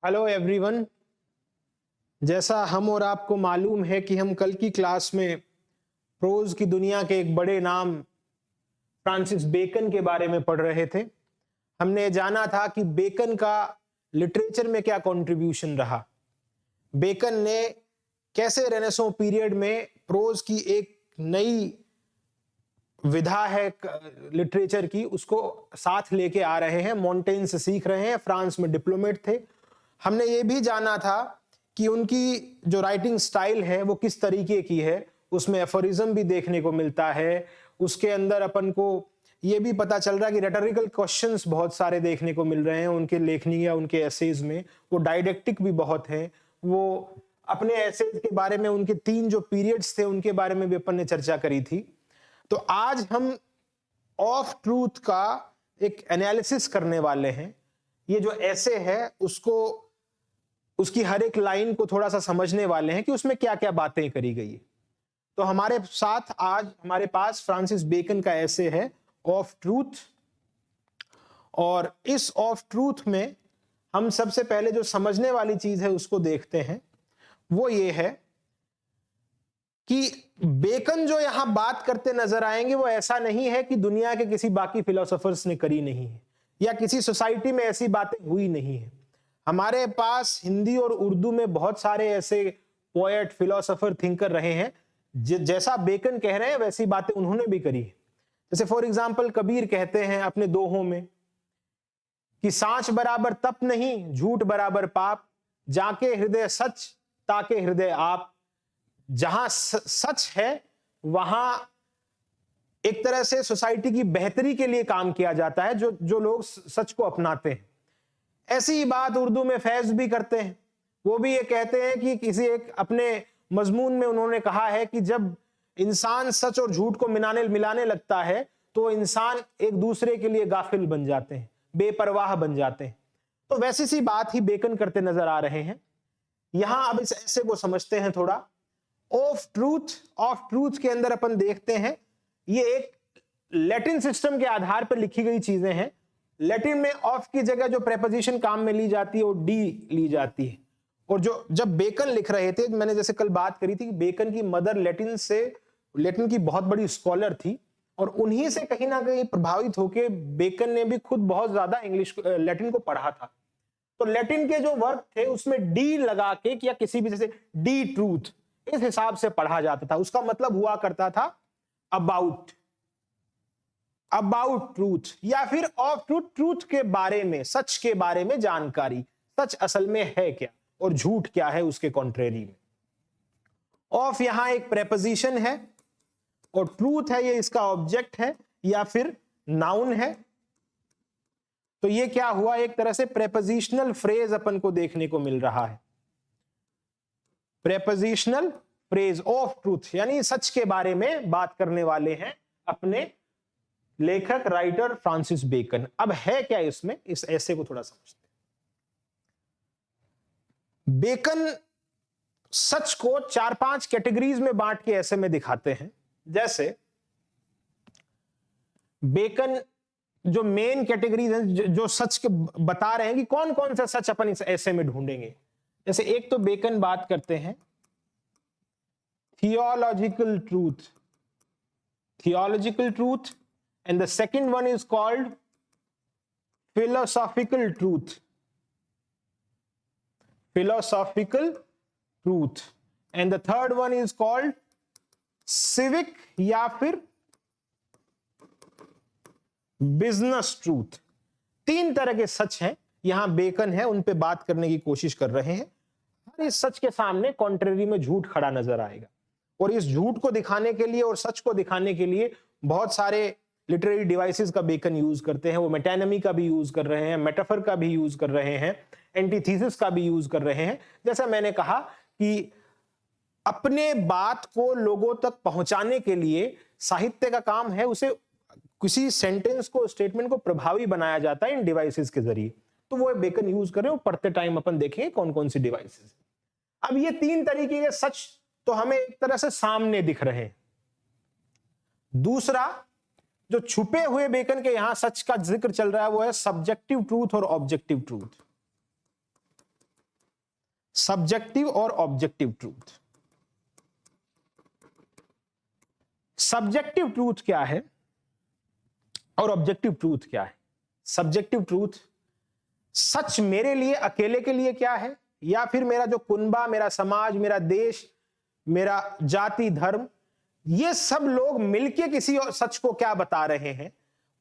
Hello everyone. जैसा हम और आपको मालूम है कि हम कल की क्लास में प्रोज की दुनिया के एक बड़े नाम फ्रांसिस बेकन के बारे में पढ़ रहे थे। हमने जाना था कि बेकन का लिटरेचर में क्या कंट्रीब्यूशन रहा, बेकन ने कैसे रेनेसां पीरियड में प्रोज की एक नई विधा है लिटरेचर की, उसको साथ लेके आ रहे हैं, मॉन्टेन से सीख रहे हैं, फ्रांस में डिप्लोमेट थे। हमने ये भी जाना था कि उनकी जो राइटिंग स्टाइल है वो किस तरीके की है, उसमें एफोरिज्म भी देखने को मिलता है। उसके अंदर अपन को ये भी पता चल रहा है कि रेटोरिकल क्वेश्चंस बहुत सारे देखने को मिल रहे हैं उनके लेखनी या उनके एसेज में। वो डायडेक्टिक भी बहुत हैं। वो अपने एसेज के बारे में, उनके 3 जो पीरियड्स थे उनके बारे में भी अपन ने चर्चा करी थी। तो आज हम ऑफ ट्रूथ का एक एनालिसिस करने वाले हैं। ये जो ऐसे है उसको, उसकी हर एक लाइन को थोड़ा सा समझने वाले हैं कि उसमें क्या क्या बातें करी गई है। तो हमारे साथ आज हमारे पास फ्रांसिस बेकन का ऐसे है ऑफ ट्रूथ, और इस ऑफ ट्रूथ में हम सबसे पहले जो समझने वाली चीज है उसको देखते हैं। वो ये है कि बेकन जो यहां बात करते नजर आएंगे वो ऐसा नहीं है कि दुनिया के किसी बाकी फिलोसोफर्स ने करी नहीं है या किसी सोसाइटी में ऐसी बातें हुई नहीं है। हमारे पास हिंदी और उर्दू में बहुत सारे ऐसे पोएट, फिलोसोफर, थिंकर रहे हैं जैसा बेकन कह रहे हैं वैसी बातें उन्होंने भी करी है। जैसे फॉर एग्जाम्पल कबीर कहते हैं अपने दोहों में कि सांच बराबर तप नहीं, झूठ बराबर पाप, जाके हृदय सच ताके हृदय आप। जहां सच है वहां एक तरह से सोसाइटी की बेहतरी के लिए काम किया जाता है, जो लोग सच को अपनाते हैं। ऐसी ही बात उर्दू में फैज भी करते हैं। वो भी ये कहते हैं कि किसी एक अपने मजमून में उन्होंने कहा है कि जब इंसान सच और झूठ को मिलाने लगता है तो इंसान एक दूसरे के लिए गाफिल बन जाते हैं, बेपरवाह बन जाते हैं। तो वैसी सी बात ही बेकन करते नजर आ रहे हैं यहां। अब इस ऐसे को समझते हैं थोड़ा। ऑफ ट्रूथ के अंदर अपन देखते हैं ये एक लैटिन सिस्टम के आधार पर लिखी गई चीजें हैं। लैटिन में ऑफ की जगह जो प्रेपोजिशन काम में ली जाती है वो डी ली जाती है। और जो जब बेकन लिख रहे थे, मैंने जैसे कल बात करी थी कि बेकन की मदर लैटिन की बहुत बड़ी स्कॉलर थी, और उन्हीं से कहीं ना कहीं प्रभावित होकर बेकन ने भी खुद बहुत ज्यादा लैटिन को पढ़ा था। तो लैटिन के जो वर्क थे उसमें डी लगा के या किसी भी जैसे डी ट्रूथ इस हिसाब से पढ़ा जाता था। उसका मतलब हुआ करता था अबाउट ट्रूथ या फिर ऑफ ट्रूथ, ट्रूथ के बारे में, सच के बारे में जानकारी, सच असल में है क्या और झूठ क्या है उसके कॉन्ट्रेरी में। ऑफ यहां एक प्रेपोजिशन है और ट्रूथ है ये इसका ऑब्जेक्ट है या फिर नाउन है। तो ये क्या हुआ, एक तरह से प्रेपोजिशनल फ्रेज अपन को देखने को मिल रहा है। प्रेपोजिशनल फ्रेज ऑफ ट्रूथ यानी सच के बारे में बात करने वाले हैं अपने लेखक, राइटर फ्रांसिस बेकन। अब है क्या इसमें, इस ऐसे को थोड़ा समझते हैं। बेकन सच को 4-5 कैटेगरीज में बांट के ऐसे में दिखाते हैं। जैसे बेकन जो मेन कैटेगरीज हैं जो सच के बता रहे हैं कि कौन कौन सा सच अपन इस ऐसे में ढूंढेंगे। जैसे एक तो बेकन बात करते हैं theological truth, and the second one is called philosophical truth, and the third one is called civic या फिर बिजनेस ट्रूथ। 3 तरह के सच हैं, यहां बेकन है उन पे बात करने की कोशिश कर रहे हैं। हर इस सच के सामने कॉन्ट्रेरी में झूठ खड़ा नजर आएगा, और इस झूठ को दिखाने के लिए और सच को दिखाने के लिए बहुत सारे लिटरेरी डिवाइसेस का बेकन यूज करते हैं। वो मेटानमी का भी यूज कर रहे हैं, मेटाफर का भी यूज कर रहे हैं, एंटीथीसिस का भी यूज कर रहे हैं। जैसा मैंने कहा कि अपने बात को लोगों तक पहुंचाने के लिए साहित्य का काम है, उसे किसी सेंटेंस को, स्टेटमेंट को प्रभावी बनाया जाता है इन डिवाइसेस के जरिए। तो वो बेकन यूज कर रहे हैं। पढ़ते टाइम अपन देखेंगे कौन कौन सी डिवाइसेस। अब ये 3 तरीके के सच तो हमें एक तरह से सामने दिख रहे हैं। दूसरा जो छुपे हुए बेकन के यहां सच का जिक्र चल रहा है वो है सब्जेक्टिव ट्रूथ और ऑब्जेक्टिव ट्रूथ। सब्जेक्टिव और ऑब्जेक्टिव ट्रूथ। सब्जेक्टिव ट्रूथ क्या है और ऑब्जेक्टिव ट्रूथ क्या है? सब्जेक्टिव ट्रूथ सच मेरे लिए अकेले के लिए क्या है, या फिर मेरा जो कुनबा, मेरा समाज, मेरा देश, मेरा जाति, धर्म, ये सब लोग मिलके किसी और सच को क्या बता रहे हैं,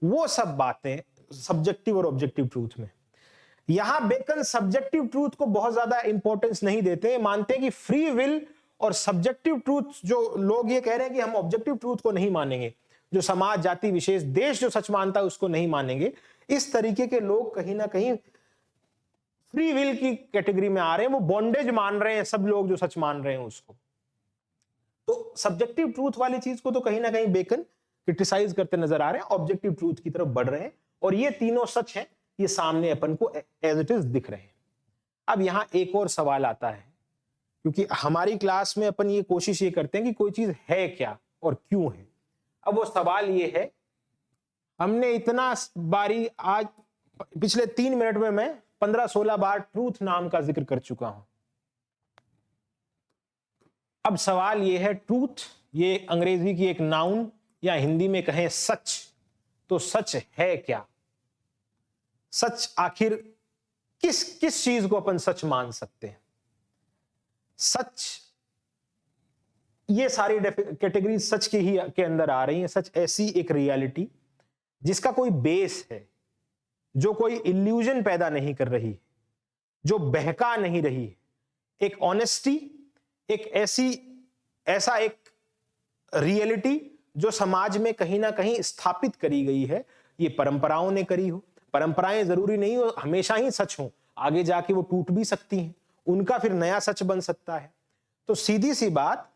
वो सब बातें सब्जेक्टिव और ऑब्जेक्टिव ट्रूथ में। यहां बेकन सब्जेक्टिव ट्रूथ को बहुत ज्यादा इंपॉर्टेंस नहीं देते, मानते हैं कि फ्री विल और सब्जेक्टिव ट्रूथ, जो लोग ये कह रहे हैं कि हम ऑब्जेक्टिव ट्रूथ को नहीं मानेंगे, जो समाज, जाति, विशेष, देश जो सच मानता है उसको नहीं मानेंगे, इस तरीके के लोग कहीं ना कहीं फ्री विल की कैटेगरी में आ रहे हैं। वो बॉन्डेज मान रहे हैं सब लोग जो सच मान रहे हैं उसको। तो सब्जेक्टिव ट्रूथ वाली चीज को तो कहीं ना कहीं बेकन क्रिटिसाइज करते नजर आ रहे हैं, ऑब्जेक्टिव ट्रूथ की तरफ बढ़ रहे हैं, और ये तीनों सच हैं, ये सामने अपन को एज इट इज दिख रहे हैं। अब यहां एक और सवाल आता है, क्योंकि हमारी क्लास में अपन ये कोशिश ये करते हैं कि कोई चीज है क्या और क्यों है। अब वो सवाल ये है, हमने इतना बारी आज पिछले 3 मिनट में मैं 15-16 बार ट्रूथ नाम का जिक्र कर चुका हूं। अब सवाल ये है, ट्रूथ ये अंग्रेजी की एक नाउन, या हिंदी में कहें सच, तो सच है क्या? सच आखिर किस किस चीज को अपन सच मान सकते हैं? सच, ये सारी कैटेगरी सच की ही के अंदर आ रही है। सच ऐसी एक रियलिटी जिसका कोई बेस है, जो कोई इल्यूजन पैदा नहीं कर रही, जो बहका नहीं रही, एक ऑनेस्टी, एक ऐसा एक रियलिटी जो समाज में कहीं ना कहीं स्थापित करी गई है। ये परंपराओं ने करी हो, परंपराएं जरूरी नहीं हो हमेशा ही सच हो, आगे जाके वो टूट भी सकती हैं, उनका फिर नया सच बन सकता है। तो सीधी सी बात,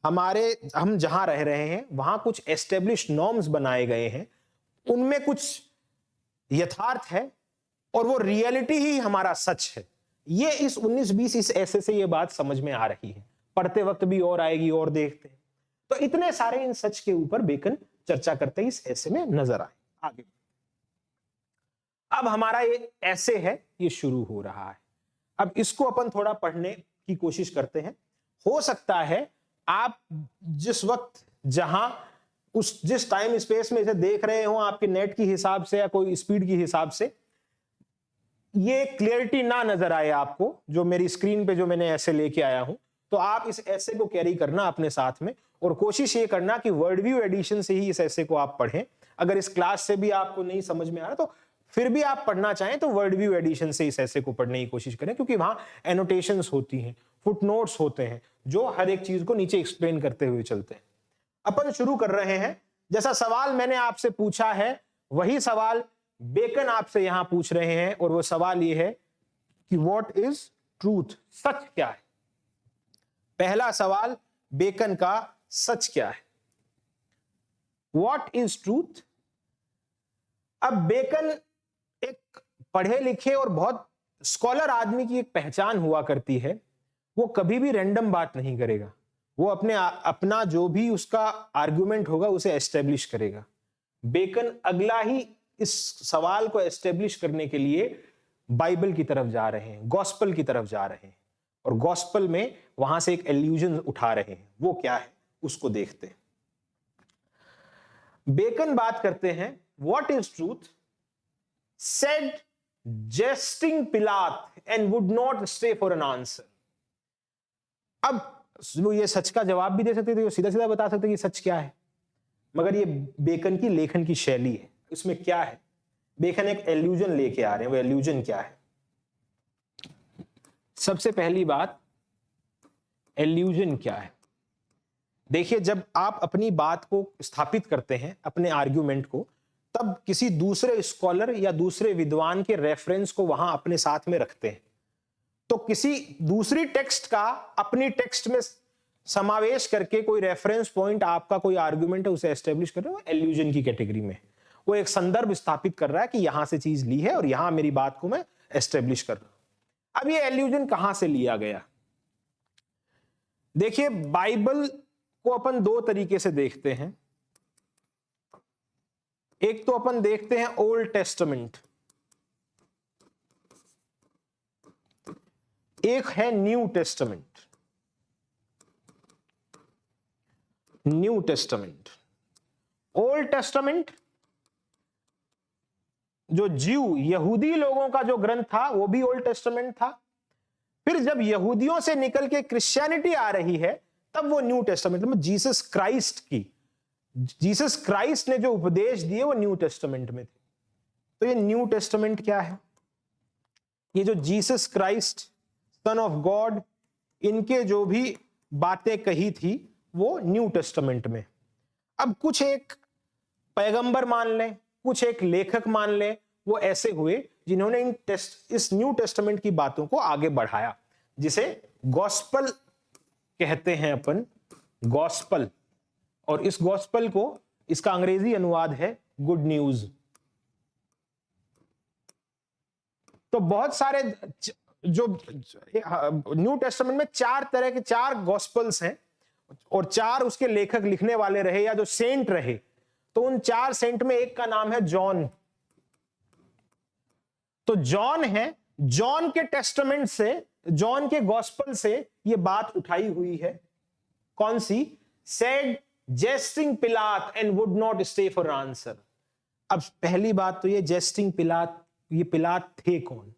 हम जहां रह रहे हैं वहां कुछ एस्टेब्लिश्ड नॉर्म्स बनाए गए हैं, उनमें कुछ यथार्थ है और वो रियलिटी ही हमारा सच है। ये इस 19-20 इस ऐसे से ये बात समझ में आ रही है, पढ़ते वक्त भी और आएगी और देखते हैं। तो इतने सारे इन सच के ऊपर बेकन चर्चा करते ही इस ऐसे में नजर आए। आगे अब हमारा ये ऐसे है, ये शुरू हो रहा है। अब इसको अपन थोड़ा पढ़ने की कोशिश करते हैं। हो सकता है आप जिस वक्त जहां जिस टाइम स्पेस में इसे देख रहे हो, आपके नेट की हिसाब से या कोई स्पीड की हिसाब से ये क्लियरिटी ना नजर आए आपको, जो मेरी स्क्रीन पे जो मैंने ऐसे लेके आया हूं, तो आप इस ऐसे को कैरी करना अपने साथ में, और कोशिश ये करना कि वर्ड व्यू एडिशन से ही इस ऐसे को आप पढ़ें। अगर इस क्लास से भी आपको नहीं समझ में आ रहा तो फिर भी आप पढ़ना चाहें तो वर्ड व्यू एडिशन से इस ऐसे को पढ़ने की कोशिश करें, क्योंकि वहां एनोटेशंस होती हैं, फुटनोट्स होते हैं, जो हर एक चीज को नीचे एक्सप्लेन करते हुए चलते हैं। अपन शुरू कर रहे हैं। जैसा सवाल मैंने आपसे पूछा है वही सवाल बेकन आपसे यहां पूछ रहे हैं, और वो सवाल ये है कि व्हाट इज ट्रूथ, सच क्या है? पहला सवाल बेकन का, सच क्या है? What is truth? अब बेकन एक पढ़े लिखे और बहुत स्कॉलर आदमी की एक पहचान हुआ करती है, वो कभी भी रैंडम बात नहीं करेगा, वो अपना जो भी उसका आर्गुमेंट होगा उसे एस्टेब्लिश करेगा। बेकन अगला ही इस सवाल को एस्टेब्लिश करने के लिए बाइबल की तरफ जा रहे हैं, गॉस्पल की तरफ जा रहे हैं, और गॉस्पल में वहां से एक एल्यूजन उठा रहे हैं। वो क्या है उसको देखते हैं। बेकन बात करते हैं, what is truth? Said jesting Pilate and would not stay for an answer. अब वो ये सच का जवाब भी दे सकते थे, सीधा सीधा बता सकते कि सच क्या है, मगर ये बेकन की लेखन की शैली है। इसमें क्या है, बेकन एक एल्यूजन लेके आ रहे हैं। वो एल्यूजन क्या है? सबसे पहली बात, एल्यूजन क्या है? देखिए, जब आप अपनी बात को स्थापित करते हैं, अपने आर्ग्यूमेंट को, तब किसी दूसरे स्कॉलर या दूसरे विद्वान के रेफरेंस को वहां अपने साथ में रखते हैं। तो किसी दूसरी टेक्स्ट का अपनी टेक्स्ट में समावेश करके कोई रेफरेंस पॉइंट, आपका कोई आर्गुमेंट है, उसे एस्टेब्लिश कर रहे हो, एल्यूजन की कैटेगरी में। वो एक संदर्भ स्थापित कर रहा है कि यहां से चीज ली है और यहां मेरी बात को मैं एस्टेब्लिश कर रहा हूं। अब ये एल्यूजन कहां से लिया गया? देखिए, बाइबल को अपन दो तरीके से देखते हैं। एक तो अपन देखते हैं ओल्ड टेस्टामेंट, एक है new testament. New testament, old testament जो ज्यू यहूदी लोगों का जो ग्रंथ था वो भी ओल्ड टेस्टामेंट था। फिर जब यहूदियों से निकल के क्रिश्चियनिटी आ रही है तब वो न्यू टेस्टामेंट में जीसस क्राइस्ट ने जो उपदेश दिए वो न्यू टेस्टामेंट में थे। तो ये न्यू टेस्टामेंट क्या है? ये जो Jesus Christ son of God इनके जो भी बातें कही थी वो न्यू टेस्टामेंट में। अब कुछ एक पैगंबर मान लें, कुछ एक लेखक मान लें, वो ऐसे हुए जिन्होंने इस न्यू टेस्टामेंट की बातों को आगे बढ़ाया, जिसे गॉस्पल कहते हैं अपन, गॉस्पल। और इस गॉस्पल को, इसका अंग्रेजी अनुवाद है गुड न्यूज। तो बहुत सारे जो न्यू टेस्टामेंट में 4 तरह के 4 गॉस्पल्स हैं और 4 उसके लेखक लिखने वाले रहे या जो सेंट रहे। तो उन 4 सेंट में एक का नाम है जॉन। तो जॉन है, जॉन के टेस्टामेंट से, जॉन के गॉस्पल से ये बात उठाई हुई है। कौन सी? Said jesting Pilate and would not stay for answer. अब पहली बात तो ये जेस्टिंग पिलात, ये पिलात थे कौन?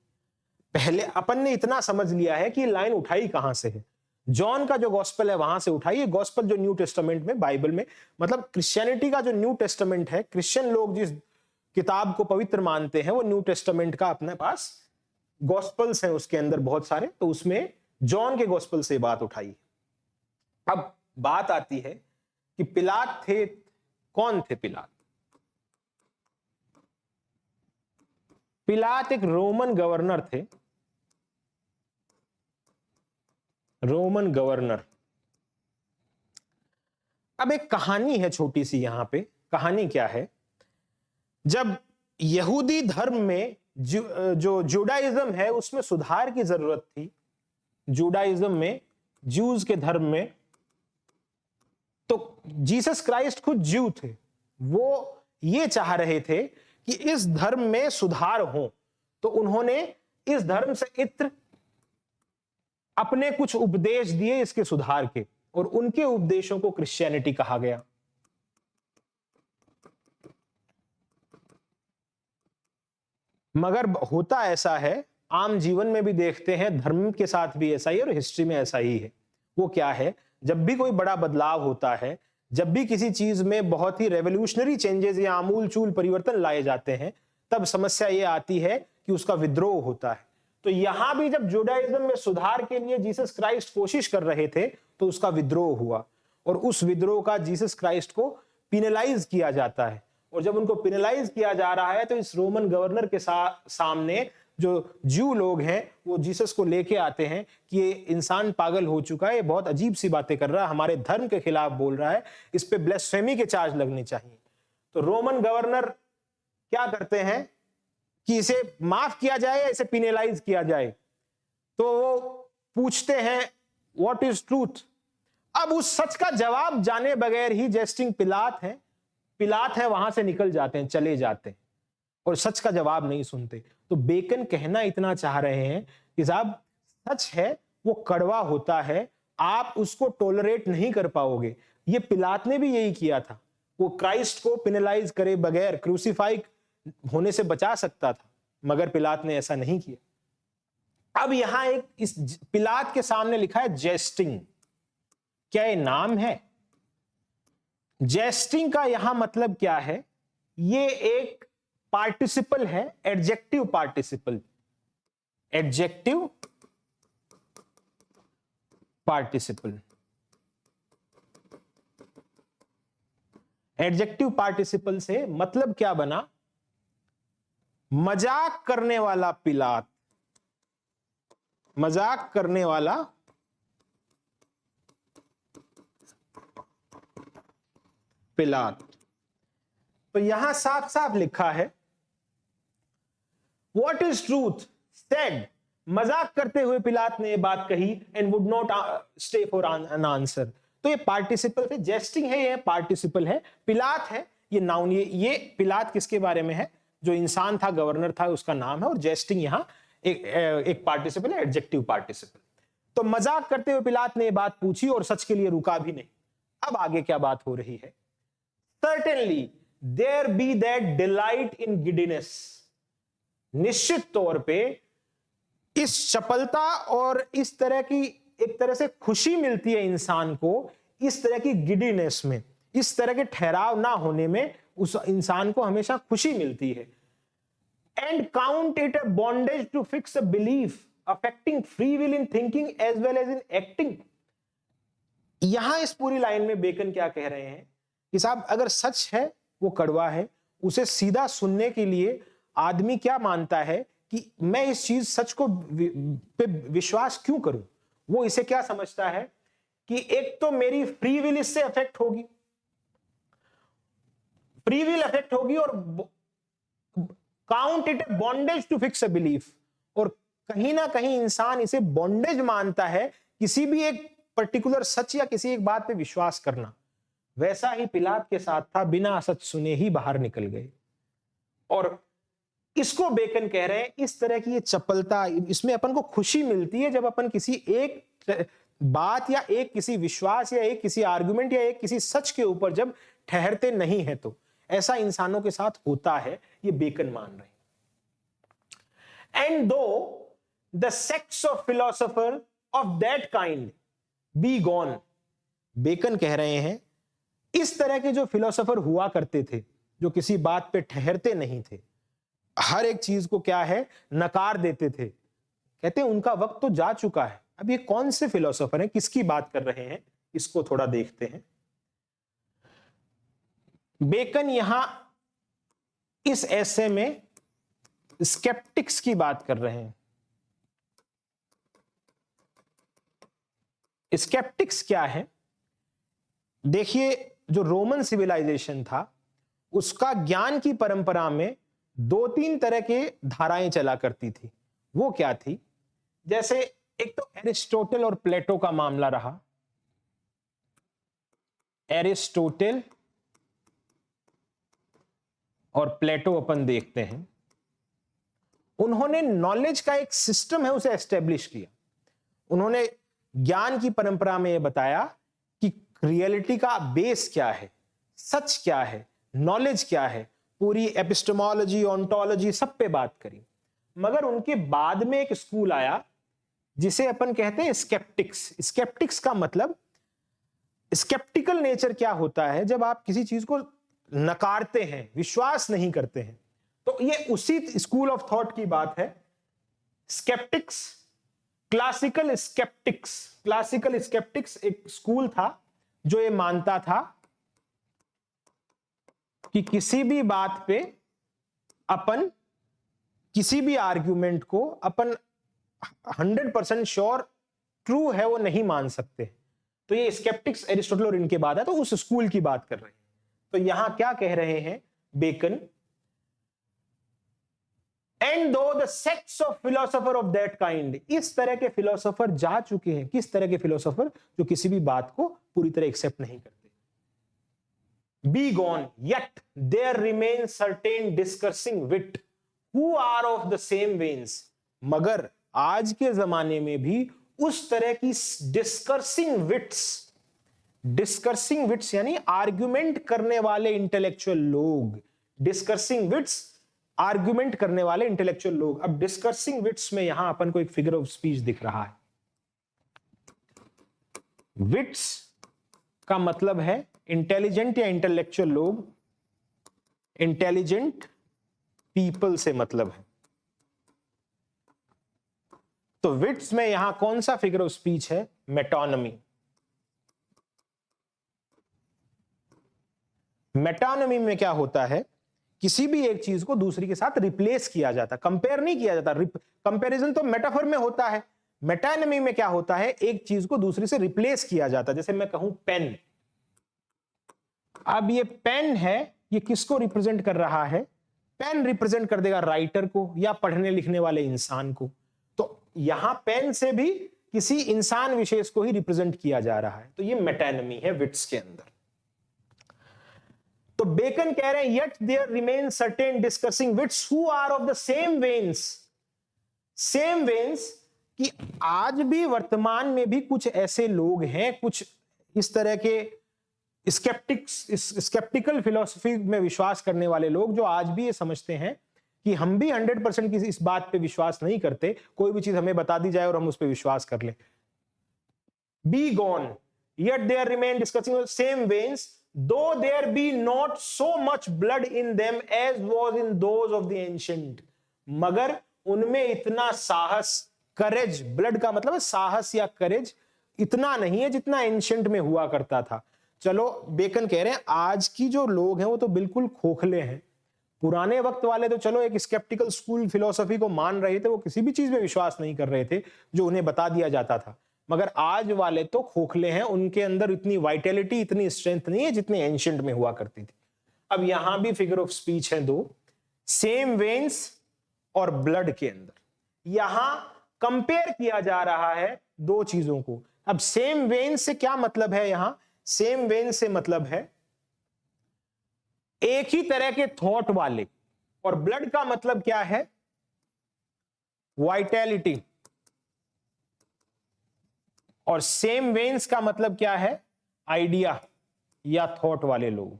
पहले अपन ने इतना समझ लिया है कि लाइन उठाई कहां से है, जॉन का जो गॉस्पल है वहां से उठाई। ये गॉस्पल जो न्यू टेस्टामेंट में, बाइबल में, मतलब क्रिश्चियनिटी का जो न्यू टेस्टामेंट है, क्रिश्चियन लोग जिस किताब को पवित्र मानते हैं वो न्यू टेस्टामेंट का अपने पास गॉस्पल्स हैं उसके अंदर बहुत सारे, तो उसमें जॉन के गॉस्पल से बात उठाई। अब बात आती है कि पिलात थे, कौन थे पिलात? पिलात एक रोमन गवर्नर थे, रोमन गवर्नर। अब एक कहानी है छोटी सी यहां पे। कहानी क्या है? जब यहूदी धर्म में जो जुडाइज्म है उसमें सुधार की जरूरत थी, जुडाइज्म में, ज्यूज के धर्म में, तो जीसस क्राइस्ट खुद ज्यू थे। वो ये चाह रहे थे कि इस धर्म में सुधार हो, तो उन्होंने इस धर्म से इत्र अपने कुछ उपदेश दिए इसके सुधार के, और उनके उपदेशों को क्रिश्चियनिटी कहा गया। मगर होता ऐसा है, आम जीवन में भी देखते हैं, धर्म के साथ भी ऐसा ही है और हिस्ट्री में ऐसा ही है। वो क्या है? जब भी कोई बड़ा बदलाव होता है, जब भी किसी चीज में बहुत ही रेवोल्यूशनरी चेंजेस या आमूल-चूल परिवर्तन लाए जाते हैं, तब समस्या ये आती है कि उसका विद्रोह होता है। तो यहां भी जब जुडाइज्म में सुधार के लिए जीसस क्राइस्ट कोशिश कर रहे थे तो उसका विद्रोह हुआ, और उस विद्रोह का जीसस क्राइस्ट को पिनलाइज किया जाता है। और जब उनको पिनलाइज किया जा रहा है तो इस रोमन गवर्नर के सामने जो ज्यू लोग हैं वो जीसस को लेके आते हैं कि ये इंसान पागल हो चुका है, ये बहुत अजीब सी बातें कर रहा है, हमारे धर्म के खिलाफ बोल रहा है, इस पे ब्लेस्फेमी के चार्ज लगने चाहिए। तो रोमन गवर्नर क्या करते हैं कि इसे माफ किया जाए या इसे पिनलाइज किया जाए। तो वो पूछते हैं व्हाट इज ट्रूथ। अब उस सच का जवाब जाने बगैर ही जेस्टिंग पिलात है वहां से निकल जाते हैं, चले जाते हैं, और सच का जवाब नहीं सुनते। तो बेकन कहना इतना चाह रहे हैं कि साहब सच है वो कड़वा होता है, आप उसको टॉलरेट नहीं कर पाओगे। ये पिलात ने भी यही किया था, वो क्राइस्ट को पिनलाइज करे बगैर क्रूसीफाई होने से बचा सकता था, मगर पिलात ने ऐसा नहीं किया। अब यहां एक इस पिलात के सामने लिखा है जेस्टिंग। क्या ये नाम है? जेस्टिंग का यहां मतलब क्या है? ये एक पार्टिसिपल है, adjective participle, adjective participle. Adjective participle से मतलब क्या बना? मजाक करने वाला पिलात, मजाक करने वाला पिलात। तो यहां साफ साफ लिखा है व्हाट इज ट्रूथ सेड, मजाक करते हुए पिलात ने यह बात कही, and would not stay for an answer. तो ये पार्टिसिपल है, जेस्टिंग है, ये पार्टिसिपल है, पिलात है ये नाउन। ये पिलात किसके बारे में है? जो इंसान था, गवर्नर था, उसका नाम है, और जेस्टिंग यहां एक पार्टिसिपल है, एडजेक्टिव पार्टिसिपल। तो मजाक करते हुए पिलात ने यह बात पूछी और सच के लिए रुका भी नहीं। अब आगे क्या बात हो रही है? Certainly there be that delight in giddiness, निश्चित तौर पे इस चपलता और इस तरह की एक तरह से खुशी मिलती है इंसान को, इस तरह की गिडीनेस में, इस तरह के ठहराव ना होने में उस इंसान को हमेशा खुशी मिलती है। And count it a bondage to fix a belief affecting free will in thinking as well as in acting. यहां इस पूरी लाइन में बेकन क्या कह रहे हैं कि साहब अगर सच है वो कड़वा है, उसे सीधा सुनने के लिए आदमी क्या मानता है कि मैं इस चीज सच को पे विश्वास क्यों करूं? वो इसे क्या समझता है कि एक तो मेरी फ्री विल इससे अफेक्ट होगी, फ्री विल अफेक्ट होगी, और count it a bondage to fix a belief, और कहीं ना कहीं इंसान इसे बॉन्डेज मानता है किसी भी एक पर्टिकुलर सच या किसी एक बात पे विश्वास करना। वैसा ही पिलात के साथ था, बिना सच सुने ही बाहर निकल गए। और इसको बेकन कह रहे हैं इस तरह की ये चपलता, इसमें अपन को खुशी मिलती है जब अपन किसी एक बात या एक किसी विश्वास या एक किसी आर्गुमेंट या एक किसी सच के ऊपर जब ठहरते नहीं है। तो ऐसा इंसानों के साथ होता है, ये बेकन मान रहे हैं। And though the sects of philosopher of that kind be gone, Bacon कह रहे हैं इस तरह के जो फिलोसोफर हुआ करते थे, जो किसी बात पे ठहरते नहीं थे, हर एक चीज को क्या है नकार देते थे, कहते हैं उनका वक्त तो जा चुका है। अब ये कौन से फिलोसोफर हैं, किसकी बात कर रहे हैं, इसको थोड़ा देखते हैं। बेकन यहां इस ऐसे में स्केप्टिक्स की बात कर रहे हैं। स्केप्टिक्स क्या है? देखिए, जो रोमन सिविलाइजेशन था उसका ज्ञान की परंपरा में दो तीन तरह के धाराएं चला करती थी। वो क्या थी? जैसे एक तो एरिस्टोटल और प्लेटो का मामला रहा। एरिस्टोटल और प्लेटो अपन देखते हैं, उन्होंने नॉलेज का एक सिस्टम है उसे एस्टेब्लिश किया। उन्होंने ज्ञान की परंपरा में यह बताया कि रियलिटी का बेस क्या है, सच क्या है, नॉलेज क्या है, पूरी एपिस्टेमोलॉजी, ओंटोलॉजी सब पे बात करी। मगर उनके बाद में एक स्कूल आया जिसे अपन कहते हैं स्केप्टिक्स। स्केप्टिक्स का मतलब, स्केप्टिकल नेचर क्या होता है? जब आप किसी चीज को नकारते हैं, विश्वास नहीं करते हैं। तो ये उसी स्कूल ऑफ थॉट की बात है। Sceptics, classical sceptics. Classical sceptics एक स्कूल था जो ये मानता था कि किसी भी बात पे अपन, किसी भी आर्ग्यूमेंट को अपन 100% श्योर ट्रू है वो नहीं मान सकते। तो ये स्केप्टिक्स एरिस्टोटल और इनके बाद है, तो उस स्कूल की बात कर रहे हैं। तो यहां क्या कह रहे हैं bacon? And though the sects of philosopher of that kind, इस तरह के फिलोसोफर जा चुके हैं। किस तरह के फिलोसोफर? जो किसी भी बात को पूरी तरह एक्सेप्ट नहीं करते। Be gone, yet there remain certain discoursing wit who are of the same veins, मगर आज के जमाने में भी उस तरह की डिस्कर्सिंग विट्स यानी आर्ग्यूमेंट करने वाले इंटेलेक्चुअल लोग, डिस्कर्सिंग विट्स आर्ग्यूमेंट करने वाले इंटेलेक्चुअल लोग। अब डिस्कर्सिंग विट्स में यहां अपन को एक फिगर ऑफ स्पीच दिख रहा है। विट्स का मतलब है इंटेलिजेंट या इंटेलेक्चुअल लोग, इंटेलिजेंट पीपल से मतलब है। तो विट्स में यहां कौन सा फिगर ऑफ स्पीच है? मेटोनमी। मेटोनमी में क्या होता है? किसी भी एक चीज को दूसरी के साथ रिप्लेस किया जाता, कंपेयर नहीं किया जाता। कंपैरिजन तो मेटाफर में होता है। मेटानमी में क्या होता है? एक चीज को दूसरी से रिप्लेस किया जाता। जैसे मैं कहूं पेन, अब ये पेन है, ये किसको रिप्रेजेंट कर रहा है? पेन रिप्रेजेंट कर देगा राइटर को या पढ़ने लिखने वाले इंसान को। तो यहां पेन से भी किसी इंसान विशेष को ही रिप्रेजेंट किया जा रहा है। तो ये मेटानमी है विट्स के अंदर। तो बेकन कह रहे हैं yet there remain certain discussing wits who are of the same veins. Same veins कि आज भी वर्तमान में भी कुछ ऐसे लोग हैं, कुछ इस तरह के स्केप्टिकल फिलॉसफी में विश्वास करने वाले लोग जो आज भी ये समझते हैं कि हम भी 100% किसी इस बात पे विश्वास नहीं करते, कोई भी चीज हमें बता दी जाए और हम उस पे विश्वास कर ले। Be gone yet there remain discussing the same veins, though there be not so much blood in them as was in those of the ancient। मगर उनमें इतना साहस, करेज, ब्लड का मतलब है साहस या करेज, इतना नहीं है जितना एंशिएंट में हुआ करता था। चलो बेकन कह रहे हैं आज की जो लोग हैं वो तो बिल्कुल खोखले हैं, पुराने वक्त वाले तो चलो एक स्केप्टिकल स्कूल फिलॉसफी को मान रहे थे, वो किसी भी चीज में विश्वास नहीं कर रहे थे जो उन्हें बता दिया जाता था, मगर आज वाले तो खोखले हैं, उनके अंदर इतनी वाइटैलिटी, इतनी स्ट्रेंथ नहीं है जितनी एंशिएंट में हुआ करती थी। अब यहां भी फिगर ऑफ स्पीच है दो, सेम वेन्स और ब्लड के अंदर यहां कंपेयर किया जा रहा है दो चीजों को। अब सेम वेन्स से क्या मतलब है, यहां सेम वेन्स से मतलब है एक ही तरह के थॉट वाले, और ब्लड का मतलब क्या है, वाइटैलिटी, और सेम वेन्स का मतलब क्या है, आइडिया या थॉट वाले लोग।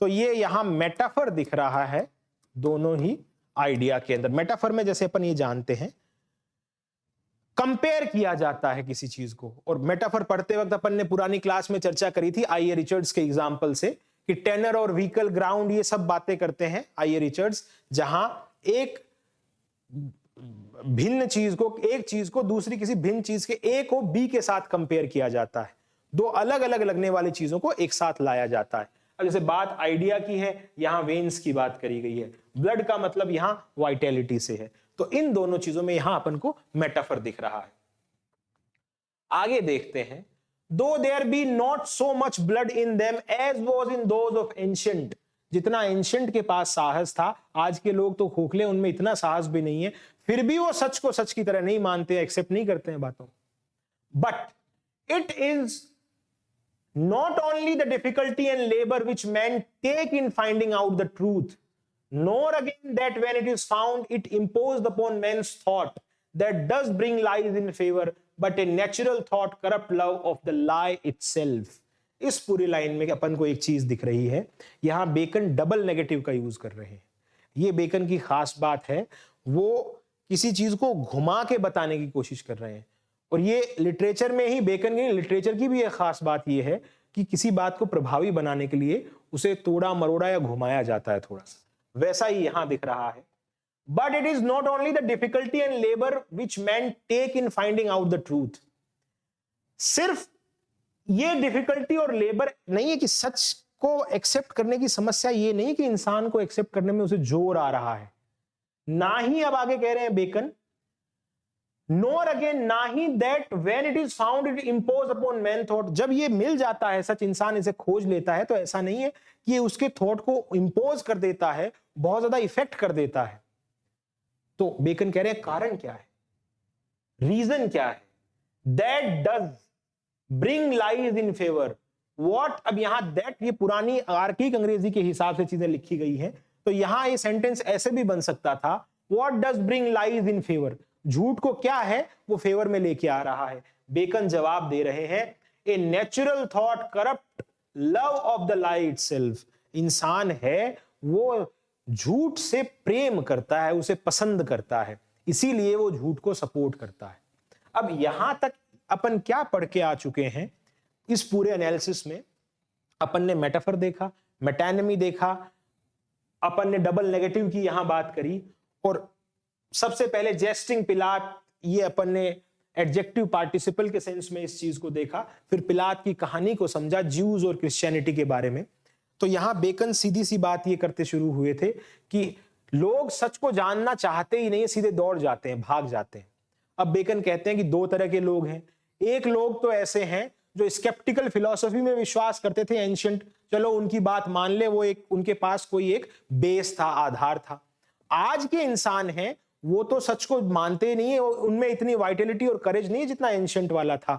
तो ये यहां मेटाफर दिख रहा है दोनों ही आइडिया के अंदर। मेटाफर में जैसे अपन ये जानते हैं कंपेयर किया जाता है किसी चीज को, और मेटाफर पढ़ते वक्त अपन ने पुरानी क्लास में चर्चा करी थी आईए रिचर्ड्स के एग्जांपल से कि टेनर और व्हीकल ग्राउंड ये सब बातें करते हैं आईए रिचर्ड्स, जहां एक भिन्न चीज को, एक चीज को दूसरी किसी भिन्न चीज के ए को बी के साथ कंपेयर किया जाता है, दो अलग अलग लगने वाली चीजों को एक साथ लाया जाता है। अब जैसे बात आइडिया की है, यहां वेन्स की बात करी गई है, ब्लड का मतलब यहां वाइटैलिटी से है, तो इन दोनों चीजों में यहां अपन को मेटाफर दिख रहा है। आगे देखते हैं, though there be not so much blood in them as was in those of ancient, जितना एंशिएंट के पास साहस था, आज के लोग तो खोखले, उनमें इतना साहस भी नहीं है, फिर भी वो सच को सच की तरह नहीं मानते, एक्सेप्ट नहीं करते हैं बातों। But it is not only the difficulty and labour which man take in finding out the truth, nor again that when it is found it imposed upon men's thought that does bring lies in favor, but a natural thought corrupt love of the lie itself। इस पूरी line में अपन को एक चीज दिख रही है, यहां बेकन डबल नेगेटिव का यूज कर रहे हैं। ये बेकन की खास बात है, वो किसी चीज को घुमा के बताने की कोशिश कर रहे हैं, और ये लिटरेचर में ही, बेकन की लिटरेचर की भी एक खास बात ये है कि किसी बात को प्रभावी बनाने के लिए उसे तोड़ा मरोड़ा या घुमाया जाता है थोड़ा सा, वैसा ही यहां दिख रहा है। But it is not only the difficulty and labour which man take in finding out the truth, सिर्फ ये डिफिकल्टी और लेबर नहीं है कि सच को एक्सेप्ट करने की समस्या ये नहीं कि इंसान को एक्सेप्ट करने में उसे जोर आ रहा है, ना ही अब आगे कह रहे हैं बेकन, नोर अगेन, ना ही that when it is found it impose upon man thought, जब ये मिल जाता है सच, इंसान इसे खोज लेता है, तो ऐसा नहीं है कि ये उसके थॉट को इंपोज कर देता है, बहुत ज्यादा इफेक्ट कर देता है। तो बेकन कह रहे हैं कारण क्या है, रीजन क्या है, that does bring lies in favour what. अब यहां दैट, ये पुरानी आर्किक अंग्रेजी के हिसाब से चीजें लिखी गई हैं, तो यहां ये सेंटेंस ऐसे भी बन सकता था, what does bring lies in favour, झूठ को क्या है वो फेवर में लेके आ रहा है। बेकन जवाब दे रहे हैं, a natural thought corrupt love of the lie itself, इंसान है वो झूठ से प्रेम करता है, उसे पसंद करता है, इसीलिए वो झूठ को सपोर्ट करता है। अब यहां तक अपन क्या पढ़ के आ चुके हैं, इस पूरे एनालिसिस में अपन ने मेटाफर देखा, मेटानिमी देखा, अपन ने डबल नेगेटिव की यहां बात करी, और सबसे पहले जेस्टिंग पिलात, ये अपन ने एडजेक्टिव पार्टिसिपल के सेंस में इस चीज को देखा, फिर पिलात की कहानी को समझा, ज्यूज और क्रिश्चियनिटी के बारे में। तो यहां बेकन सीधी सी बात ये करते शुरू हुए थे कि लोग सच को जानना चाहते ही नहीं, सीधे दौड़ जाते हैं, भाग जाते हैं। अब बेकन कहते हैं कि दो तरह के लोग हैं, एक लोग तो ऐसे हैं जो स्केप्टिकल फिलॉसफी में विश्वास करते थे एंशिएंट, चलो उनकी बात मान ले, वो एक उनके पास कोई एक बेस था, आधार था। आज के इंसान हैं वो तो सच को मानते नहीं है, उनमें इतनी वाइटलिटी और करेज नहीं है जितना एंशिएंट वाला था।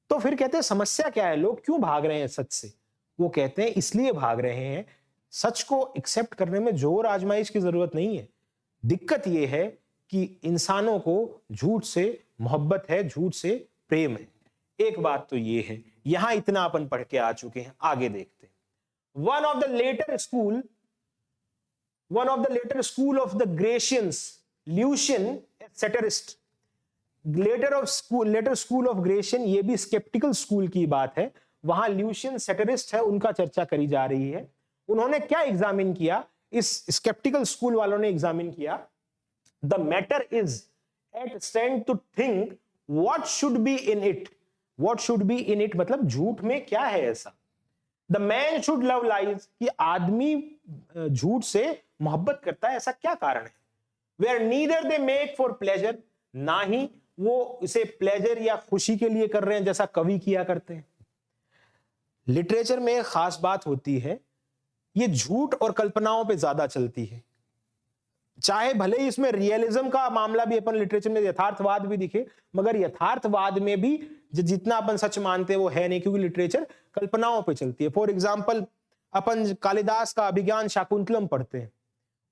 तो फिर कहते हैं समस्या क्या है, लोग क्यों भाग रहे हैं सच से? वो कहते हैं इसलिए भाग रहे हैं, सच को एक्सेप्ट करने में जोर आजमाइश की जरूरत नहीं है, दिक्कत यह है कि इंसानों को झूठ से मोहब्बत है, झूठ से प्रेम है। एक बात तो ये है, यहां इतना अपन पढ़ के आ चुके हैं, आगे देखते हैं। One of the later school of the Grecians, Lucian satirist, later school of Grecian, ये भी स्केप्टिकल स्कूल की बात है। वहां ल्यूशियन सेटरिस्ट है, उनका चर्चा करी जा रही है। उन्होंने क्या एग्जामिन किया, इस स्केप्टिकल स्कूल वालों ने एग्जामिन किया, the matter is at stand to think what should be in it. What should be in it मतलब झूठ में क्या है ऐसा। The man should love lies, कि आदमी झूठ से मोहब्बत करता है, ऐसा क्या कारण है। Where neither they make for pleasure, ना ही वो इसे प्लेजर या खुशी के लिए कर रहे हैं जैसा कवि किया करते हैं। लिटरेचर में एक खास बात होती है, ये झूठ और कल्पनाओं पे ज्यादा चलती है। चाहे भले ही इसमें रियलिज्म का मामला भी अपन लिटरेचर में, यथार्थवाद भी दिखे, मगर यथार्थवाद में भी जितना अपन सच मानते हैं वो है नहीं, क्योंकि लिटरेचर कल्पनाओं पे चलती है। फॉर एग्जाम्पल अपन कालिदास का अभिज्ञान शाकुंतलम पढ़ते हैं,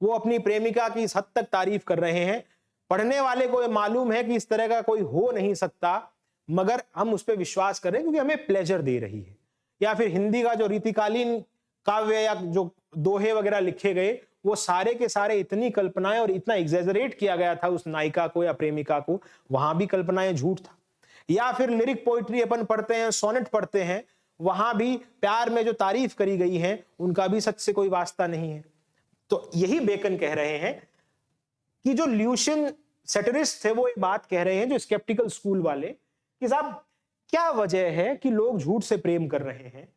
वो अपनी प्रेमिका की इस हद तक तारीफ कर रहे हैं, पढ़ने वाले को ये मालूम है कि इस तरह का कोई हो नहीं सकता, मगर हम उस पर विश्वास कर रहे हैं क्योंकि हमें प्लेजर दे रही है। या फिर हिंदी का जो रीतिकालीन काव्य या जो दोहे वगैरह लिखे गए, वो सारे के सारे इतनी कल्पनाएं और इतना एग्जैजरेट किया गया था उस नायिका को या प्रेमिका को, वहां भी कल्पनाएं झूठ था। या फिर लिरिक पोइट्री अपन पढ़ते हैं, सोनेट पढ़ते हैं, वहां भी प्यार में जो तारीफ करी गई है उनका भी सच से कोई वास्ता नहीं है। तो यही बेकन कह रहे हैं कि जो ल्यूशियन सेटरिस्ट थे वो ये बात कह रहे हैं, जो स्केप्टिकल स्कूल वाले, कि साहब क्या वजह है कि लोग झूठ से प्रेम कर रहे हैं।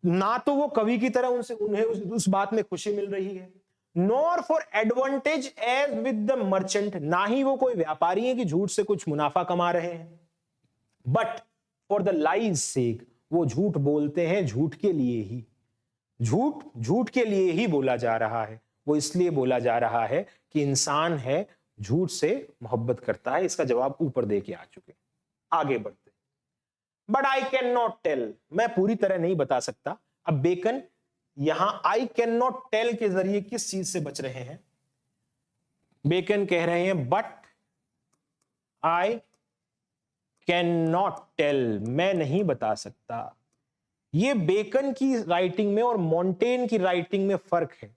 ना तो वो कवि की तरह उन्हें उस बात में खुशी मिल रही है, nor for advantage as with the merchant, ना ही वो कोई व्यापारी है कि झूठ से कुछ मुनाफा कमा रहे हैं। बट फॉर द लाइज सेक, वो झूठ बोलते हैं झूठ के लिए ही। झूठ के लिए ही बोला जा रहा है। वो इसलिए बोला जा रहा है कि इंसान है, झूठ से मोहब्बत करता है। इसका जवाब ऊपर दे के आ चुके, आगे बढ़ते। But I can not tell, मैं पूरी तरह नहीं बता सकता। अब बेकन यहां आई कैन नॉट टेल के जरिए किस चीज से बच रहे हैं। बेकन कह रहे हैं but I can not tell, मैं नहीं बता सकता। ये बेकन की राइटिंग में और मॉन्टेन की राइटिंग में फर्क है।